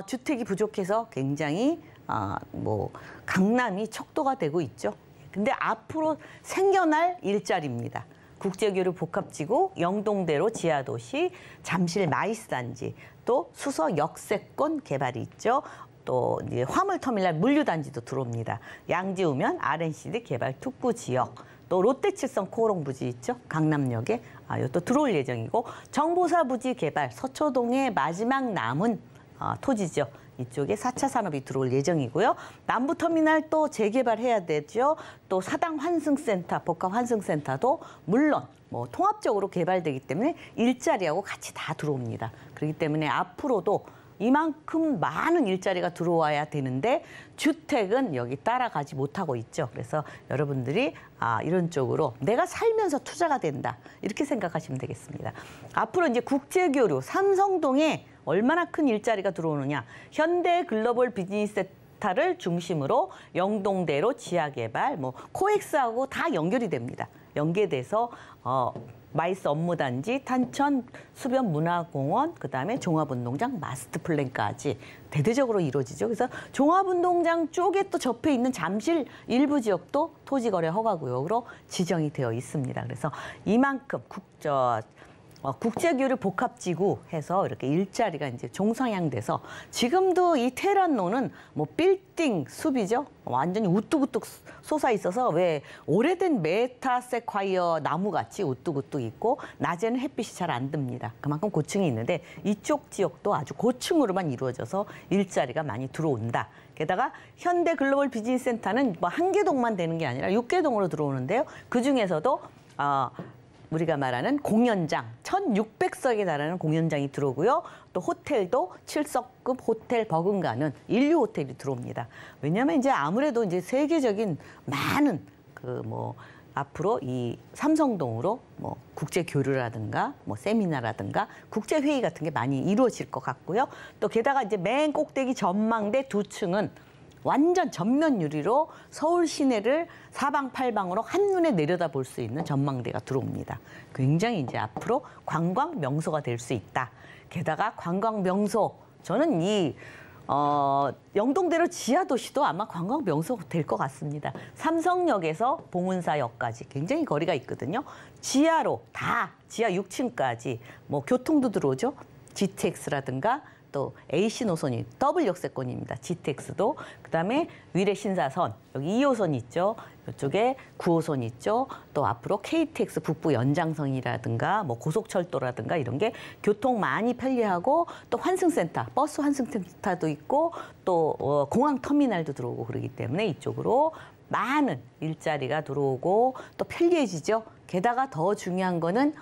주택이 부족해서 굉장히 뭐 강남이 척도가 되고 있죠. 근데 앞으로 생겨날 일자리입니다. 국제교류 복합지구, 영동대로 지하도시, 잠실 마이스단지, 또 수서 역세권 개발이 있죠. 또 이제 화물터미널 물류단지도 들어옵니다. 양지우면 RNCD 개발 특구지역, 또 롯데칠성 코오롱부지 있죠. 강남역에 이것도 들어올 예정이고 정보사 부지 개발, 서초동의 마지막 남은 토지죠. 이쪽에 4차 산업이 들어올 예정이고요. 남부터미널 또 재개발해야 되죠. 또 사당 환승센터, 복합 환승센터도 물론 뭐 통합적으로 개발되기 때문에 일자리하고 같이 다 들어옵니다. 그렇기 때문에 앞으로도 이만큼 많은 일자리가 들어와야 되는데 주택은 여기 따라가지 못하고 있죠. 그래서 여러분들이 이런 쪽으로 내가 살면서 투자가 된다. 이렇게 생각하시면 되겠습니다. 앞으로 이제 국제교류, 삼성동에 얼마나 큰 일자리가 들어오느냐. 현대 글로벌 비즈니스센터를 중심으로 영동대로 지하개발, 뭐 코엑스하고 다 연결이 됩니다. 연계돼서 마이스 업무단지, 탄천 수변문화공원, 그다음에 종합운동장 마스터 플랜까지 대대적으로 이루어지죠. 그래서 종합운동장 쪽에 또 접해 있는 잠실 일부 지역도 토지거래 허가구역으로 지정이 되어 있습니다. 그래서 이만큼 국제교류 복합지구 해서 이렇게 일자리가 이제 종상향돼서 지금도 이 테헤란로는 뭐 빌딩 숲이죠. 완전히 우뚝우뚝 솟아 있어서 왜 오래된 메타세콰이어 나무같이 우뚝우뚝 있고 낮에는 햇빛이 잘 안 듭니다. 그만큼 고층이 있는데 이쪽 지역도 아주 고층으로만 이루어져서 일자리가 많이 들어온다. 게다가 현대 글로벌 비즈니스 센터는 뭐 한 개 동만 되는 게 아니라 6개 동으로 들어오는데요. 그중에서도 우리가 말하는 공연장, 1,600석에 달하는 공연장이 들어오고요. 또 호텔도 7석급 호텔 버금가는 인류 호텔이 들어옵니다. 왜냐하면 이제 아무래도 이제 세계적인 많은 앞으로 이 삼성동으로 뭐 국제 교류라든가 뭐 세미나라든가 국제 회의 같은 게 많이 이루어질 것 같고요. 또 게다가 이제 맨 꼭대기 전망대 2층은 완전 전면 유리로 서울 시내를 사방팔방으로 한눈에 내려다볼 수 있는 전망대가 들어옵니다. 굉장히 이제 앞으로 관광 명소가 될 수 있다. 게다가 관광 명소, 저는 이 영동대로 지하도시도 아마 관광 명소 될 것 같습니다. 삼성역에서 봉은사역까지 굉장히 거리가 있거든요. 지하로 다 지하 6층까지 뭐 교통도 들어오죠. GTX라든가 또 AC 노선이 더블 역세권입니다. GTX도. 그다음에 위례 신사선, 여기 2호선 있죠. 이쪽에 9호선 있죠. 또 앞으로 KTX 북부 연장선이라든가 뭐 고속철도라든가 이런 게 교통 많이 편리하고 또 환승센터, 버스 환승센터도 있고 또 공항 터미널도 들어오고 그러기 때문에 이쪽으로 많은 일자리가 들어오고 또 편리해지죠. 게다가 더 중요한 거는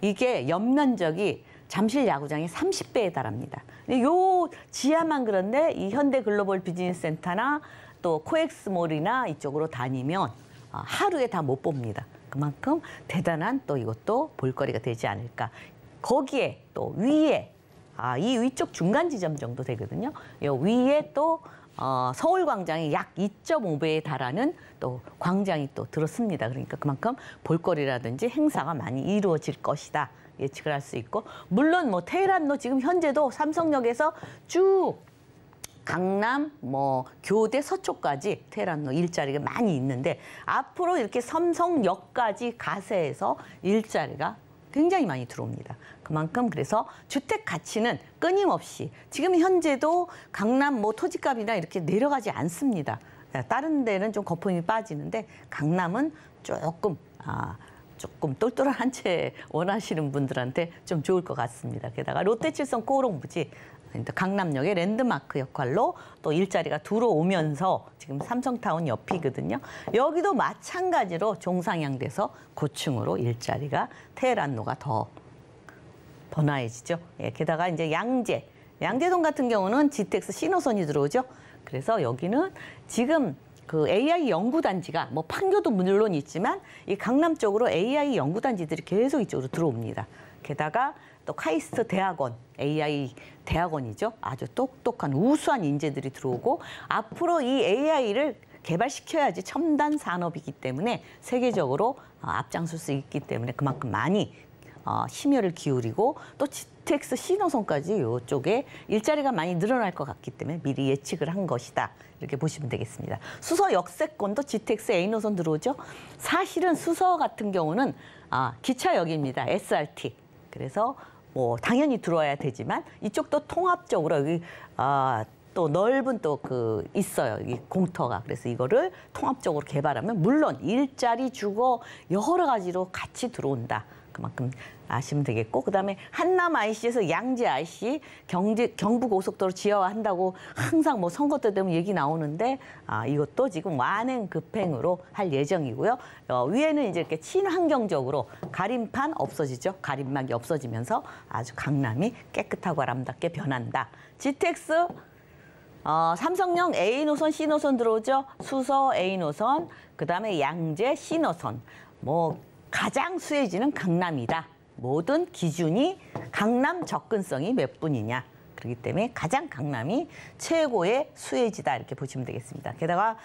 이게 연면적이 잠실 야구장의 30배에 달합니다. 요 지하만 그런데 이 현대 글로벌 비즈니스 센터나 또 코엑스몰이나 이쪽으로 다니면 하루에 다 못 봅니다. 그만큼 대단한 또 이것도 볼거리가 되지 않을까. 거기에 또 위에 이 위쪽 중간 지점 정도 되거든요. 요 위에 또 서울광장이 약 2.5배에 달하는 또 광장이 또 들었습니다. 그러니까 그만큼 볼거리라든지 행사가 많이 이루어질 것이다. 예측을 할 수 있고, 물론 뭐 테헤란로 지금 현재도 삼성역에서 쭉 강남, 뭐 교대 서초까지 테헤란로 일자리가 많이 있는데 앞으로 이렇게 삼성역까지 가세해서 일자리가 굉장히 많이 들어옵니다. 그만큼 그래서 주택 가치는 끊임없이 지금 현재도 강남 뭐 토지값이나 이렇게 내려가지 않습니다. 다른 데는 좀 거품이 빠지는데 강남은 조금 똘똘한 한 채 원하시는 분들한테 좀 좋을 것 같습니다. 게다가 롯데칠성 코오롱부지 강남역의 랜드마크 역할로 또 일자리가 들어오면서 지금 삼성타운 옆이거든요. 여기도 마찬가지로 종상향돼서 고층으로 일자리가 테헤란로가 더 번화해지죠. 게다가 이제 양재동 같은 경우는 GTX 신호선이 들어오죠. 그래서 여기는 지금 그 AI 연구단지가 뭐 판교도 물론 있지만 이 강남 쪽으로 AI 연구단지들이 계속 이쪽으로 들어옵니다. 게다가 또 카이스트 대학원, AI 대학원이죠. 아주 똑똑한 우수한 인재들이 들어오고 앞으로 이 AI를 개발시켜야지 첨단 산업이기 때문에 세계적으로 앞장설 수 있기 때문에 그만큼 많이 심혈을 기울이고 또 GTX 신호선까지 이쪽에 일자리가 많이 늘어날 것 같기 때문에 미리 예측을 한 것이다. 이렇게 보시면 되겠습니다. 수서 역세권도 GTX A노선 들어오죠. 사실은 수서 같은 경우는 기차역입니다. SRT. 그래서 뭐 당연히 들어와야 되지만 이쪽도 통합적으로 여기 또 넓은 또 있어요. 이 공터가. 그래서 이거를 통합적으로 개발하면 물론 일자리 주거 여러 가지로 같이 들어온다. 그만큼 아시면 되겠고, 그다음에 한남 IC에서 양재 IC 경부고속도로 지하화한다고 항상 뭐 선거 때 되면 얘기 나오는데 이것도 지금 완행 급행으로 할 예정이고요. 위에는 이제 이렇게 친환경적으로 가림판 없어지죠. 가림막이 없어지면서 아주 강남이 깨끗하고 아름답게 변한다. GTX 삼성역 A노선, C노선 들어오죠. 수서 A노선, 그다음에 양재 C노선. 뭐 가장 수혜지는 강남이다. 모든 기준이 강남 접근성이 몇 분이냐. 그렇기 때문에 가장 강남이 최고의 수혜지다. 이렇게 보시면 되겠습니다. 게다가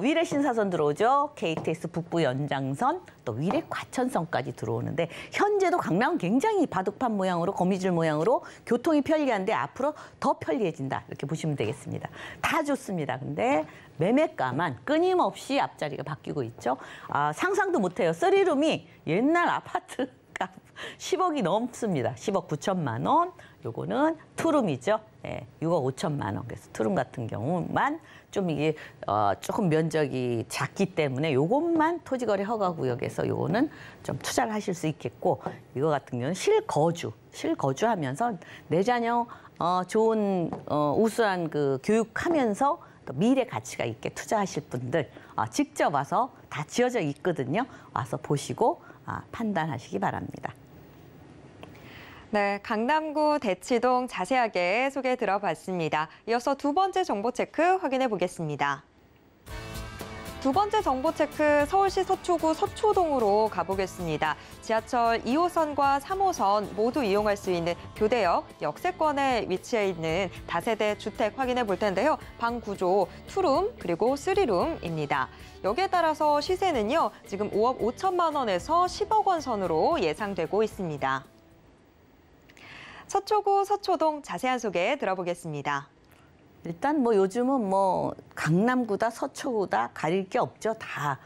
위례 신사선 들어오죠. KTX 북부 연장선, 또 위례 과천선까지 들어오는데 현재도 강남은 굉장히 바둑판 모양으로 거미줄 모양으로 교통이 편리한데 앞으로 더 편리해진다. 이렇게 보시면 되겠습니다. 다 좋습니다. 근데 매매가만 끊임없이 앞자리가 바뀌고 있죠. 상상도 못해요. 3룸이 옛날 아파트 10억이 넘습니다. 10억 9천만 원. 요거는 투룸이죠. 예, 6억 5천만 원. 그래서 투룸 같은 경우만 좀 이게 조금 면적이 작기 때문에 요것만 토지거래 허가구역에서 요거는 좀 투자를 하실 수 있겠고, 이거 같은 경우는 실거주하면서 내 자녀 좋은 우수한 그 교육하면서 또 미래 가치가 있게 투자하실 분들 직접 와서 다 지어져 있거든요. 와서 보시고 판단하시기 바랍니다. 네, 강남구 대치동 자세하게 소개 들어봤습니다. 이어서 두 번째 정보 체크 확인해 보겠습니다. 두 번째 정보 체크, 서울시 서초구 서초동으로 가보겠습니다. 지하철 2호선과 3호선 모두 이용할 수 있는 교대역 역세권에 위치해 있는 다세대 주택 확인해 볼 텐데요. 방 구조 투룸 그리고 쓰리룸입니다. 여기에 따라서 시세는요, 지금 5억 5천만 원에서 10억 원 선으로 예상되고 있습니다. 서초구 서초동 자세한 소개 들어보겠습니다. 일단 뭐 요즘은 뭐 강남구다 서초구다 가릴 게 없죠. 다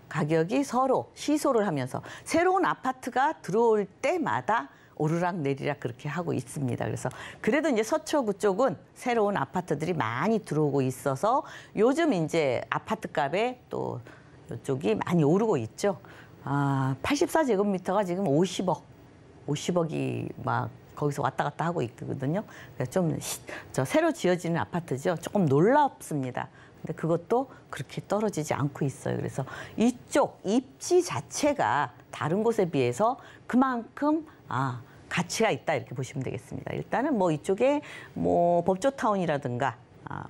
가격이 서로 시소를 하면서 새로운 아파트가 들어올 때마다 오르락 내리락 그렇게 하고 있습니다. 그래서 그래도 이제 서초구 쪽은 새로운 아파트들이 많이 들어오고 있어서 요즘 이제 아파트 값에 또 이쪽이 많이 오르고 있죠. 84제곱미터가 지금 50억이 막 거기서 왔다 갔다 하고 있거든요. 좀 새로 지어지는 아파트죠. 조금 놀랍습니다. 근데 그것도 그렇게 떨어지지 않고 있어요. 그래서 이쪽 입지 자체가 다른 곳에 비해서 그만큼 가치가 있다 이렇게 보시면 되겠습니다. 일단은 뭐 이쪽에 뭐 법조타운이라든가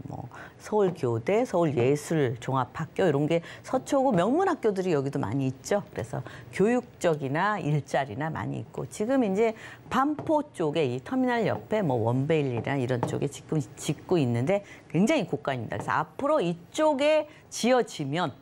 뭐 서울교대, 서울예술종합학교 이런 게 서초구 명문학교들이 여기도 많이 있죠. 그래서 교육적이나 일자리나 많이 있고 지금 이제 반포 쪽에 이 터미널 옆에 뭐 원베일리나 이런 쪽에 짓고 있는데 굉장히 고가입니다. 그래서 앞으로 이쪽에 지어지면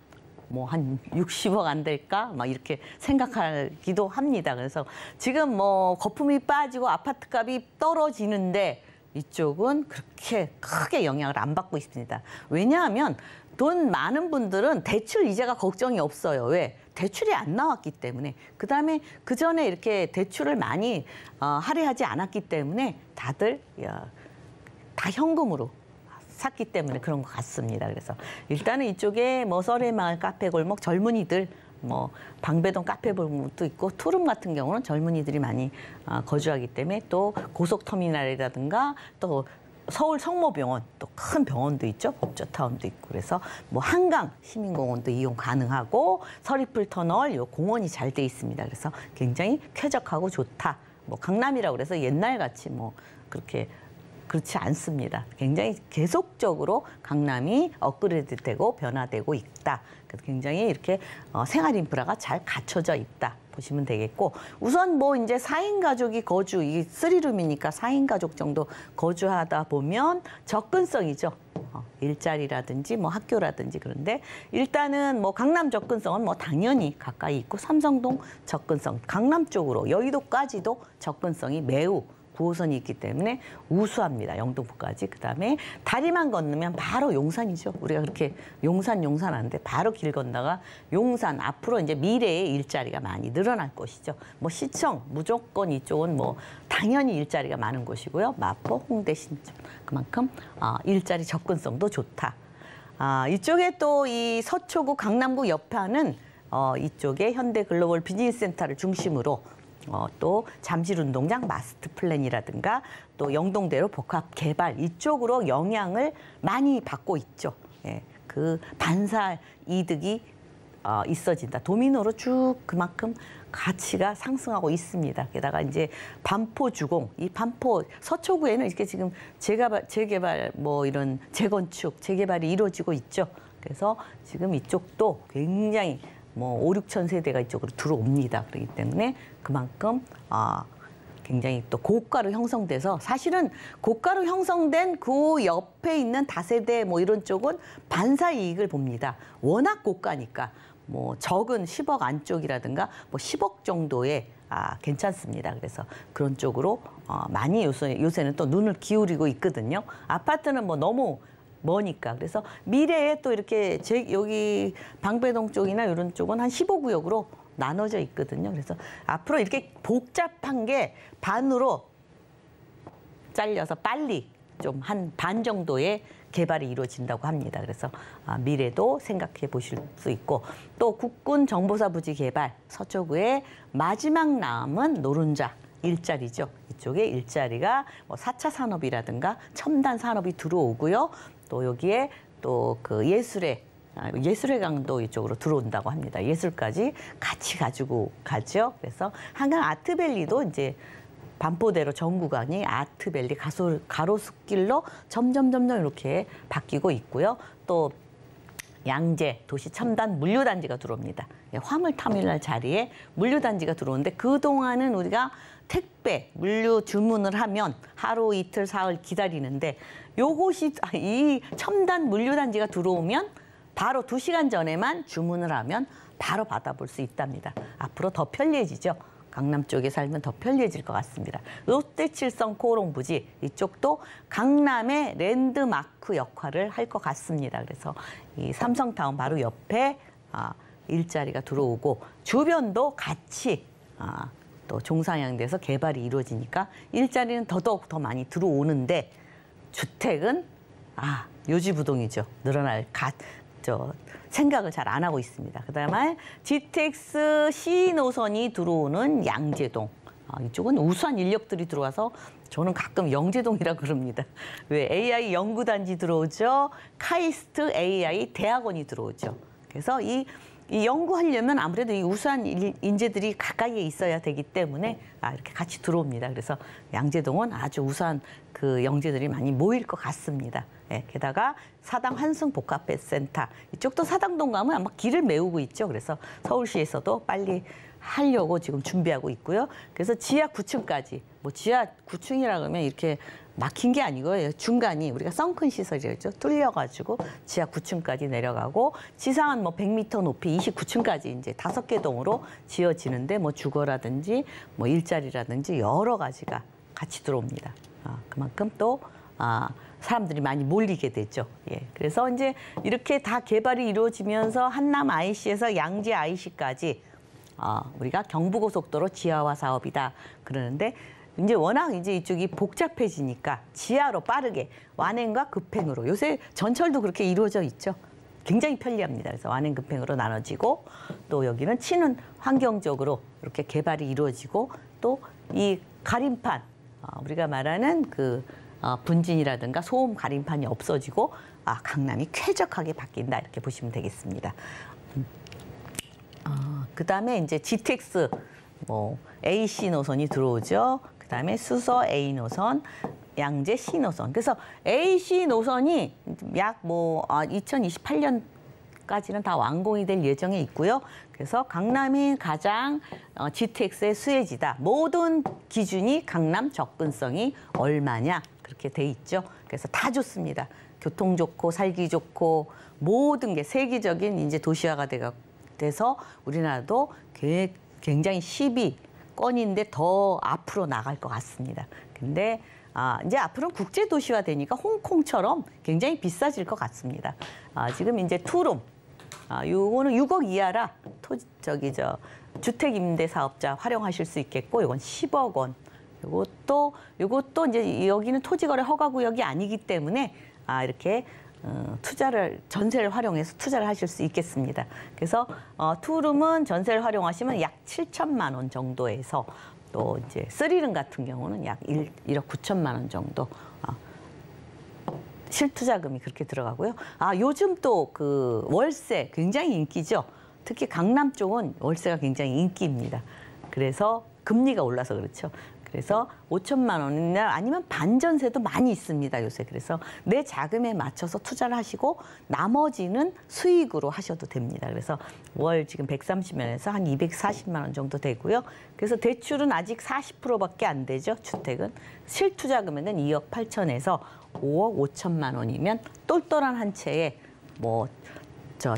뭐 한 60억 안 될까? 막 이렇게 생각하기도 합니다. 그래서 지금 뭐 거품이 빠지고 아파트 값이 떨어지는데 이쪽은 그렇게 크게 영향을 안 받고 있습니다. 왜냐하면 돈 많은 분들은 대출 이자가 걱정이 없어요. 왜? 대출이 안 나왔기 때문에. 그다음에 그전에 이렇게 대출을 많이 할애하지 않았기 때문에 다들 다 현금으로 샀기 때문에 그런 것 같습니다. 그래서 일단은 이쪽에 뭐 썰의마을 카페 골목 젊은이들 뭐 방배동 카페 골목도 있고 투룸 같은 경우는 젊은이들이 많이 거주하기 때문에 또 고속터미널이라든가 또 서울 성모병원 또 큰 병원도 있죠. 법조타운도 있고 그래서 뭐 한강 시민공원도 이용 가능하고 서리풀 터널 요 공원이 잘 돼 있습니다. 그래서 굉장히 쾌적하고 좋다. 뭐 강남이라고 그래서 옛날같이 뭐 그렇지 않습니다. 굉장히 계속적으로 강남이 업그레이드되고 변화되고 있다. 그래서 굉장히 이렇게 생활 인프라가 잘 갖춰져 있다. 보시면 되겠고 우선 뭐 이제 4인 가족이 이 3룸이니까 4인 가족 정도 거주하다 보면 접근성이죠. 일자리라든지 뭐 학교라든지 그런데 일단은 뭐 강남 접근성은 뭐 당연히 가까이 있고 삼성동 접근성, 강남 쪽으로 여의도까지도 접근성이 매우 9호선이 있기 때문에 우수합니다. 영등포까지. 그다음에 다리만 건너면 바로 용산이죠. 우리가 그렇게 용산 하는데 바로 길 건너가 용산 앞으로 이제 미래의 일자리가 많이 늘어날 것이죠. 뭐 시청 무조건 이쪽은 뭐 당연히 일자리가 많은 곳이고요. 마포, 홍대, 신촌 그만큼 일자리 접근성도 좋다. 이쪽에 또 이 서초구 강남구 옆에는 이쪽에 현대 글로벌 비즈니스 센터를 중심으로 또 잠실운동장 마스터 플랜이라든가 또 영동대로 복합 개발 이쪽으로 영향을 많이 받고 있죠. 예, 그 반사 이득이 있어진다. 도미노로 쭉 그만큼 가치가 상승하고 있습니다. 게다가 이제 반포 주공, 이 반포 서초구에는 이렇게 지금 재개발 뭐 이런 재건축, 재개발이 이루어지고 있죠. 그래서 지금 이쪽도 굉장히 뭐 5, 6천 세대가 이쪽으로 들어옵니다. 그렇기 때문에 그만큼 굉장히 또 고가로 형성돼서 사실은 고가로 형성된 그 옆에 있는 다세대 뭐 이런 쪽은 반사 이익을 봅니다. 워낙 고가니까 뭐 적은 10억 안쪽이라든가 뭐 10억 정도의 괜찮습니다. 그래서 그런 쪽으로 많이 요새는 또 눈을 기울이고 있거든요. 아파트는 뭐 너무 머니까. 그래서 미래에 또 이렇게 여기 방배동 쪽이나 이런 쪽은 한 15구역으로 나눠져 있거든요. 그래서 앞으로 이렇게 복잡한 게 반으로 잘려서 빨리 좀 한 반 정도의 개발이 이루어진다고 합니다. 그래서 미래도 생각해 보실 수 있고, 또 국군 정보사 부지 개발 서초구의 마지막 남은 노른자 일자리죠. 이쪽에 일자리가 뭐 4차 산업이라든가 첨단 산업이 들어오고요. 또 여기에 또 그 예술의 강도 이쪽으로 들어온다고 합니다. 예술까지 같이 가지고 가죠. 그래서 한강 아트밸리도 이제 반포대로 정구간이 아트밸리 가로수길로 점점 이렇게 바뀌고 있고요. 또 양재 도시 첨단 물류단지가 들어옵니다. 화물터미널 자리에 물류단지가 들어오는데, 그동안은 우리가 택배, 물류 주문을 하면 하루, 이틀, 사흘 기다리는데, 요곳이 이 첨단 물류단지가 들어오면 바로 2시간 전에만 주문을 하면 바로 받아볼 수 있답니다. 앞으로 더 편리해지죠. 강남 쪽에 살면 더 편리해질 것 같습니다. 롯데칠성 코롱부지 이쪽도 강남의 랜드마크 역할을 할 것 같습니다. 그래서 이 삼성타운 바로 옆에 일자리가 들어오고, 주변도 같이 또 종상향돼서 개발이 이루어지니까 일자리는 더더욱 더 많이 들어오는데, 주택은 요지부동이죠. 늘어날 생각을 잘 안 하고 있습니다. 그다음에 GTX C 노선이 들어오는 양재동. 이쪽은 우수한 인력들이 들어와서 저는 가끔 영재동이라고 그럽니다. 왜 AI 연구단지 들어오죠. 카이스트 AI 대학원이 들어오죠. 그래서 이 연구하려면 아무래도 이 우수한 인재들이 가까이에 있어야 되기 때문에 이렇게 같이 들어옵니다. 그래서 양재동은 아주 우수한 그 영재들이 많이 모일 것 같습니다. 게다가 사당 환승복합센터 이쪽도 사당동 가면 아마 길을 메우고 있죠. 그래서 서울시에서도 빨리 하려고 지금 준비하고 있고요. 그래서 지하 9층까지, 뭐 지하 9층이라 그러면 이렇게 막힌 게 아니고요. 중간이 우리가 썬큰 시설이죠. 뚫려가지고 지하 9층까지 내려가고, 지상은 뭐 100m 높이 29층까지 이제 5개 동으로 지어지는데, 뭐 주거라든지 뭐 일자리라든지 여러 가지가 같이 들어옵니다. 그만큼 또 사람들이 많이 몰리게 되죠. 그래서 이제 이렇게 다 개발이 이루어지면서 한남 IC에서 양재 IC까지 우리가 경부고속도로 지하화 사업이다 그러는데, 이제 워낙 이제 이쪽이 복잡해지니까 지하로 빠르게 완행과 급행으로, 요새 전철도 그렇게 이루어져 있죠. 굉장히 편리합니다. 그래서 완행 급행으로 나눠지고, 또 여기는 친환 환경적으로 이렇게 개발이 이루어지고, 또 이 가림판, 우리가 말하는 그 분진이라든가 소음 가림판이 없어지고 강남이 쾌적하게 바뀐다, 이렇게 보시면 되겠습니다. 그다음에 이제 GTX AC 노선이 들어오죠. 그다음에 수서 A 노선, 양재 C 노선. 그래서 AC 노선이 약 2028년까지는 다 완공이 될 예정에 있고요. 그래서 강남이 가장 GTX의 수혜지다. 모든 기준이 강남 접근성이 얼마냐 그렇게 돼 있죠. 그래서 다 좋습니다. 교통 좋고 살기 좋고 모든 게 세계적인 이제 도시화가 돼서 우리나라도 굉장히 10위권인데 더 앞으로 나갈 것 같습니다. 근데 이제 앞으로는 국제 도시화 되니까 홍콩처럼 굉장히 비싸질 것 같습니다. 지금 이제 투룸, 요거는 6억 이하라 주택 임대 사업자 활용하실 수 있겠고, 요건 10억 원. 요것도 이제 여기는 토지거래 허가구역이 아니기 때문에 이렇게 전세를 활용해서 투자를 하실 수 있겠습니다. 그래서 투룸은 전세를 활용하시면 약 7천만 원 정도에서, 또 이제 쓰리룸 같은 경우는 약 1억 9천만 원 정도 실투자금이 그렇게 들어가고요. 요즘 또 그 월세 굉장히 인기죠. 특히 강남 쪽은 월세가 굉장히 인기입니다. 그래서 금리가 올라서 그렇죠. 그래서 5천만 원이나 아니면 반전세도 많이 있습니다, 요새. 그래서 내 자금에 맞춰서 투자를 하시고 나머지는 수익으로 하셔도 됩니다. 그래서 월 지금 130만원에서 한 240만 원 정도 되고요. 그래서 대출은 아직 40%밖에 안 되죠, 주택은. 실투자금액은 2억 8천에서 5억 5천만 원이면 똘똘한 한 채에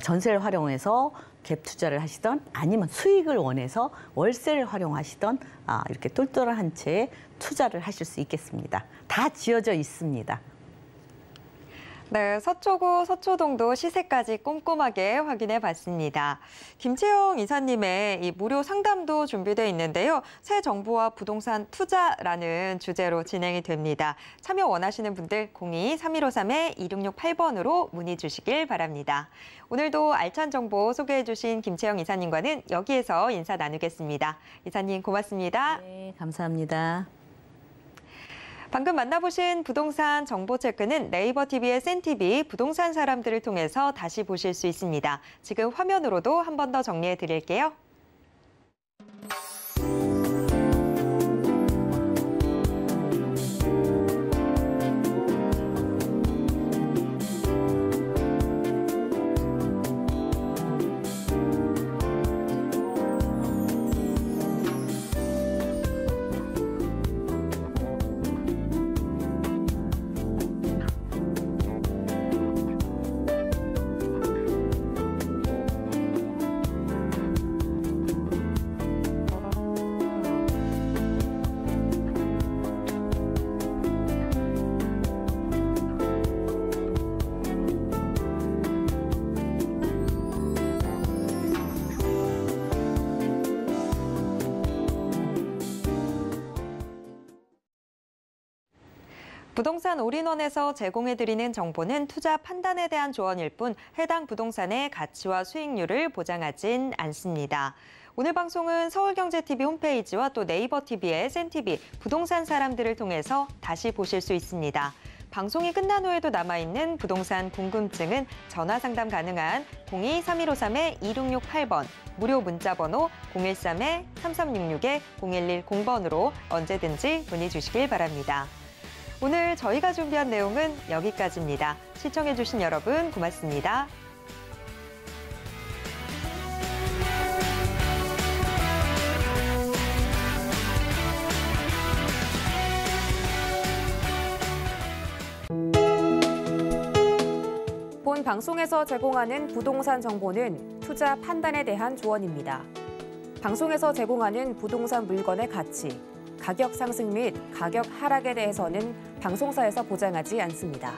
전세를 활용해서 갭 투자를 하시던, 아니면 수익을 원해서 월세를 활용하시던 이렇게 똘똘한 한 채에 투자를 하실 수 있겠습니다. 다 지어져 있습니다. 네, 서초구, 서초동도 시세까지 꼼꼼하게 확인해 봤습니다. 김채영 이사님의 이 무료 상담도 준비되어 있는데요. 새 정부와 부동산 투자라는 주제로 진행이 됩니다. 참여 원하시는 분들 02-3153-2668번으로 문의 주시길 바랍니다. 오늘도 알찬 정보 소개해 주신 김채영 이사님과는 여기에서 인사 나누겠습니다. 이사님 고맙습니다. 네, 감사합니다. 방금 만나보신 부동산 정보 체크는 네이버 TV의 센TV 부동산 사람들을 통해서 다시 보실 수 있습니다. 지금 화면으로도 한 번 더 정리해 드릴게요. 부동산 올인원에서 제공해드리는 정보는 투자 판단에 대한 조언일 뿐 해당 부동산의 가치와 수익률을 보장하진 않습니다. 오늘 방송은 서울경제TV 홈페이지와 또 네이버 TV의 센TV 부동산 사람들을 통해서 다시 보실 수 있습니다. 방송이 끝난 후에도 남아있는 부동산 궁금증은 전화 상담 가능한 02-3153-2668번, 무료 문자번호 013-3366-0110번으로 언제든지 문의 주시길 바랍니다. 오늘 저희가 준비한 내용은 여기까지입니다. 시청해주신 여러분 고맙습니다. 본 방송에서 제공하는 부동산 정보는 투자 판단에 대한 조언입니다. 방송에서 제공하는 부동산 물건의 가치, 가격 상승 및 가격 하락에 대해서는 방송사에서 보장하지 않습니다.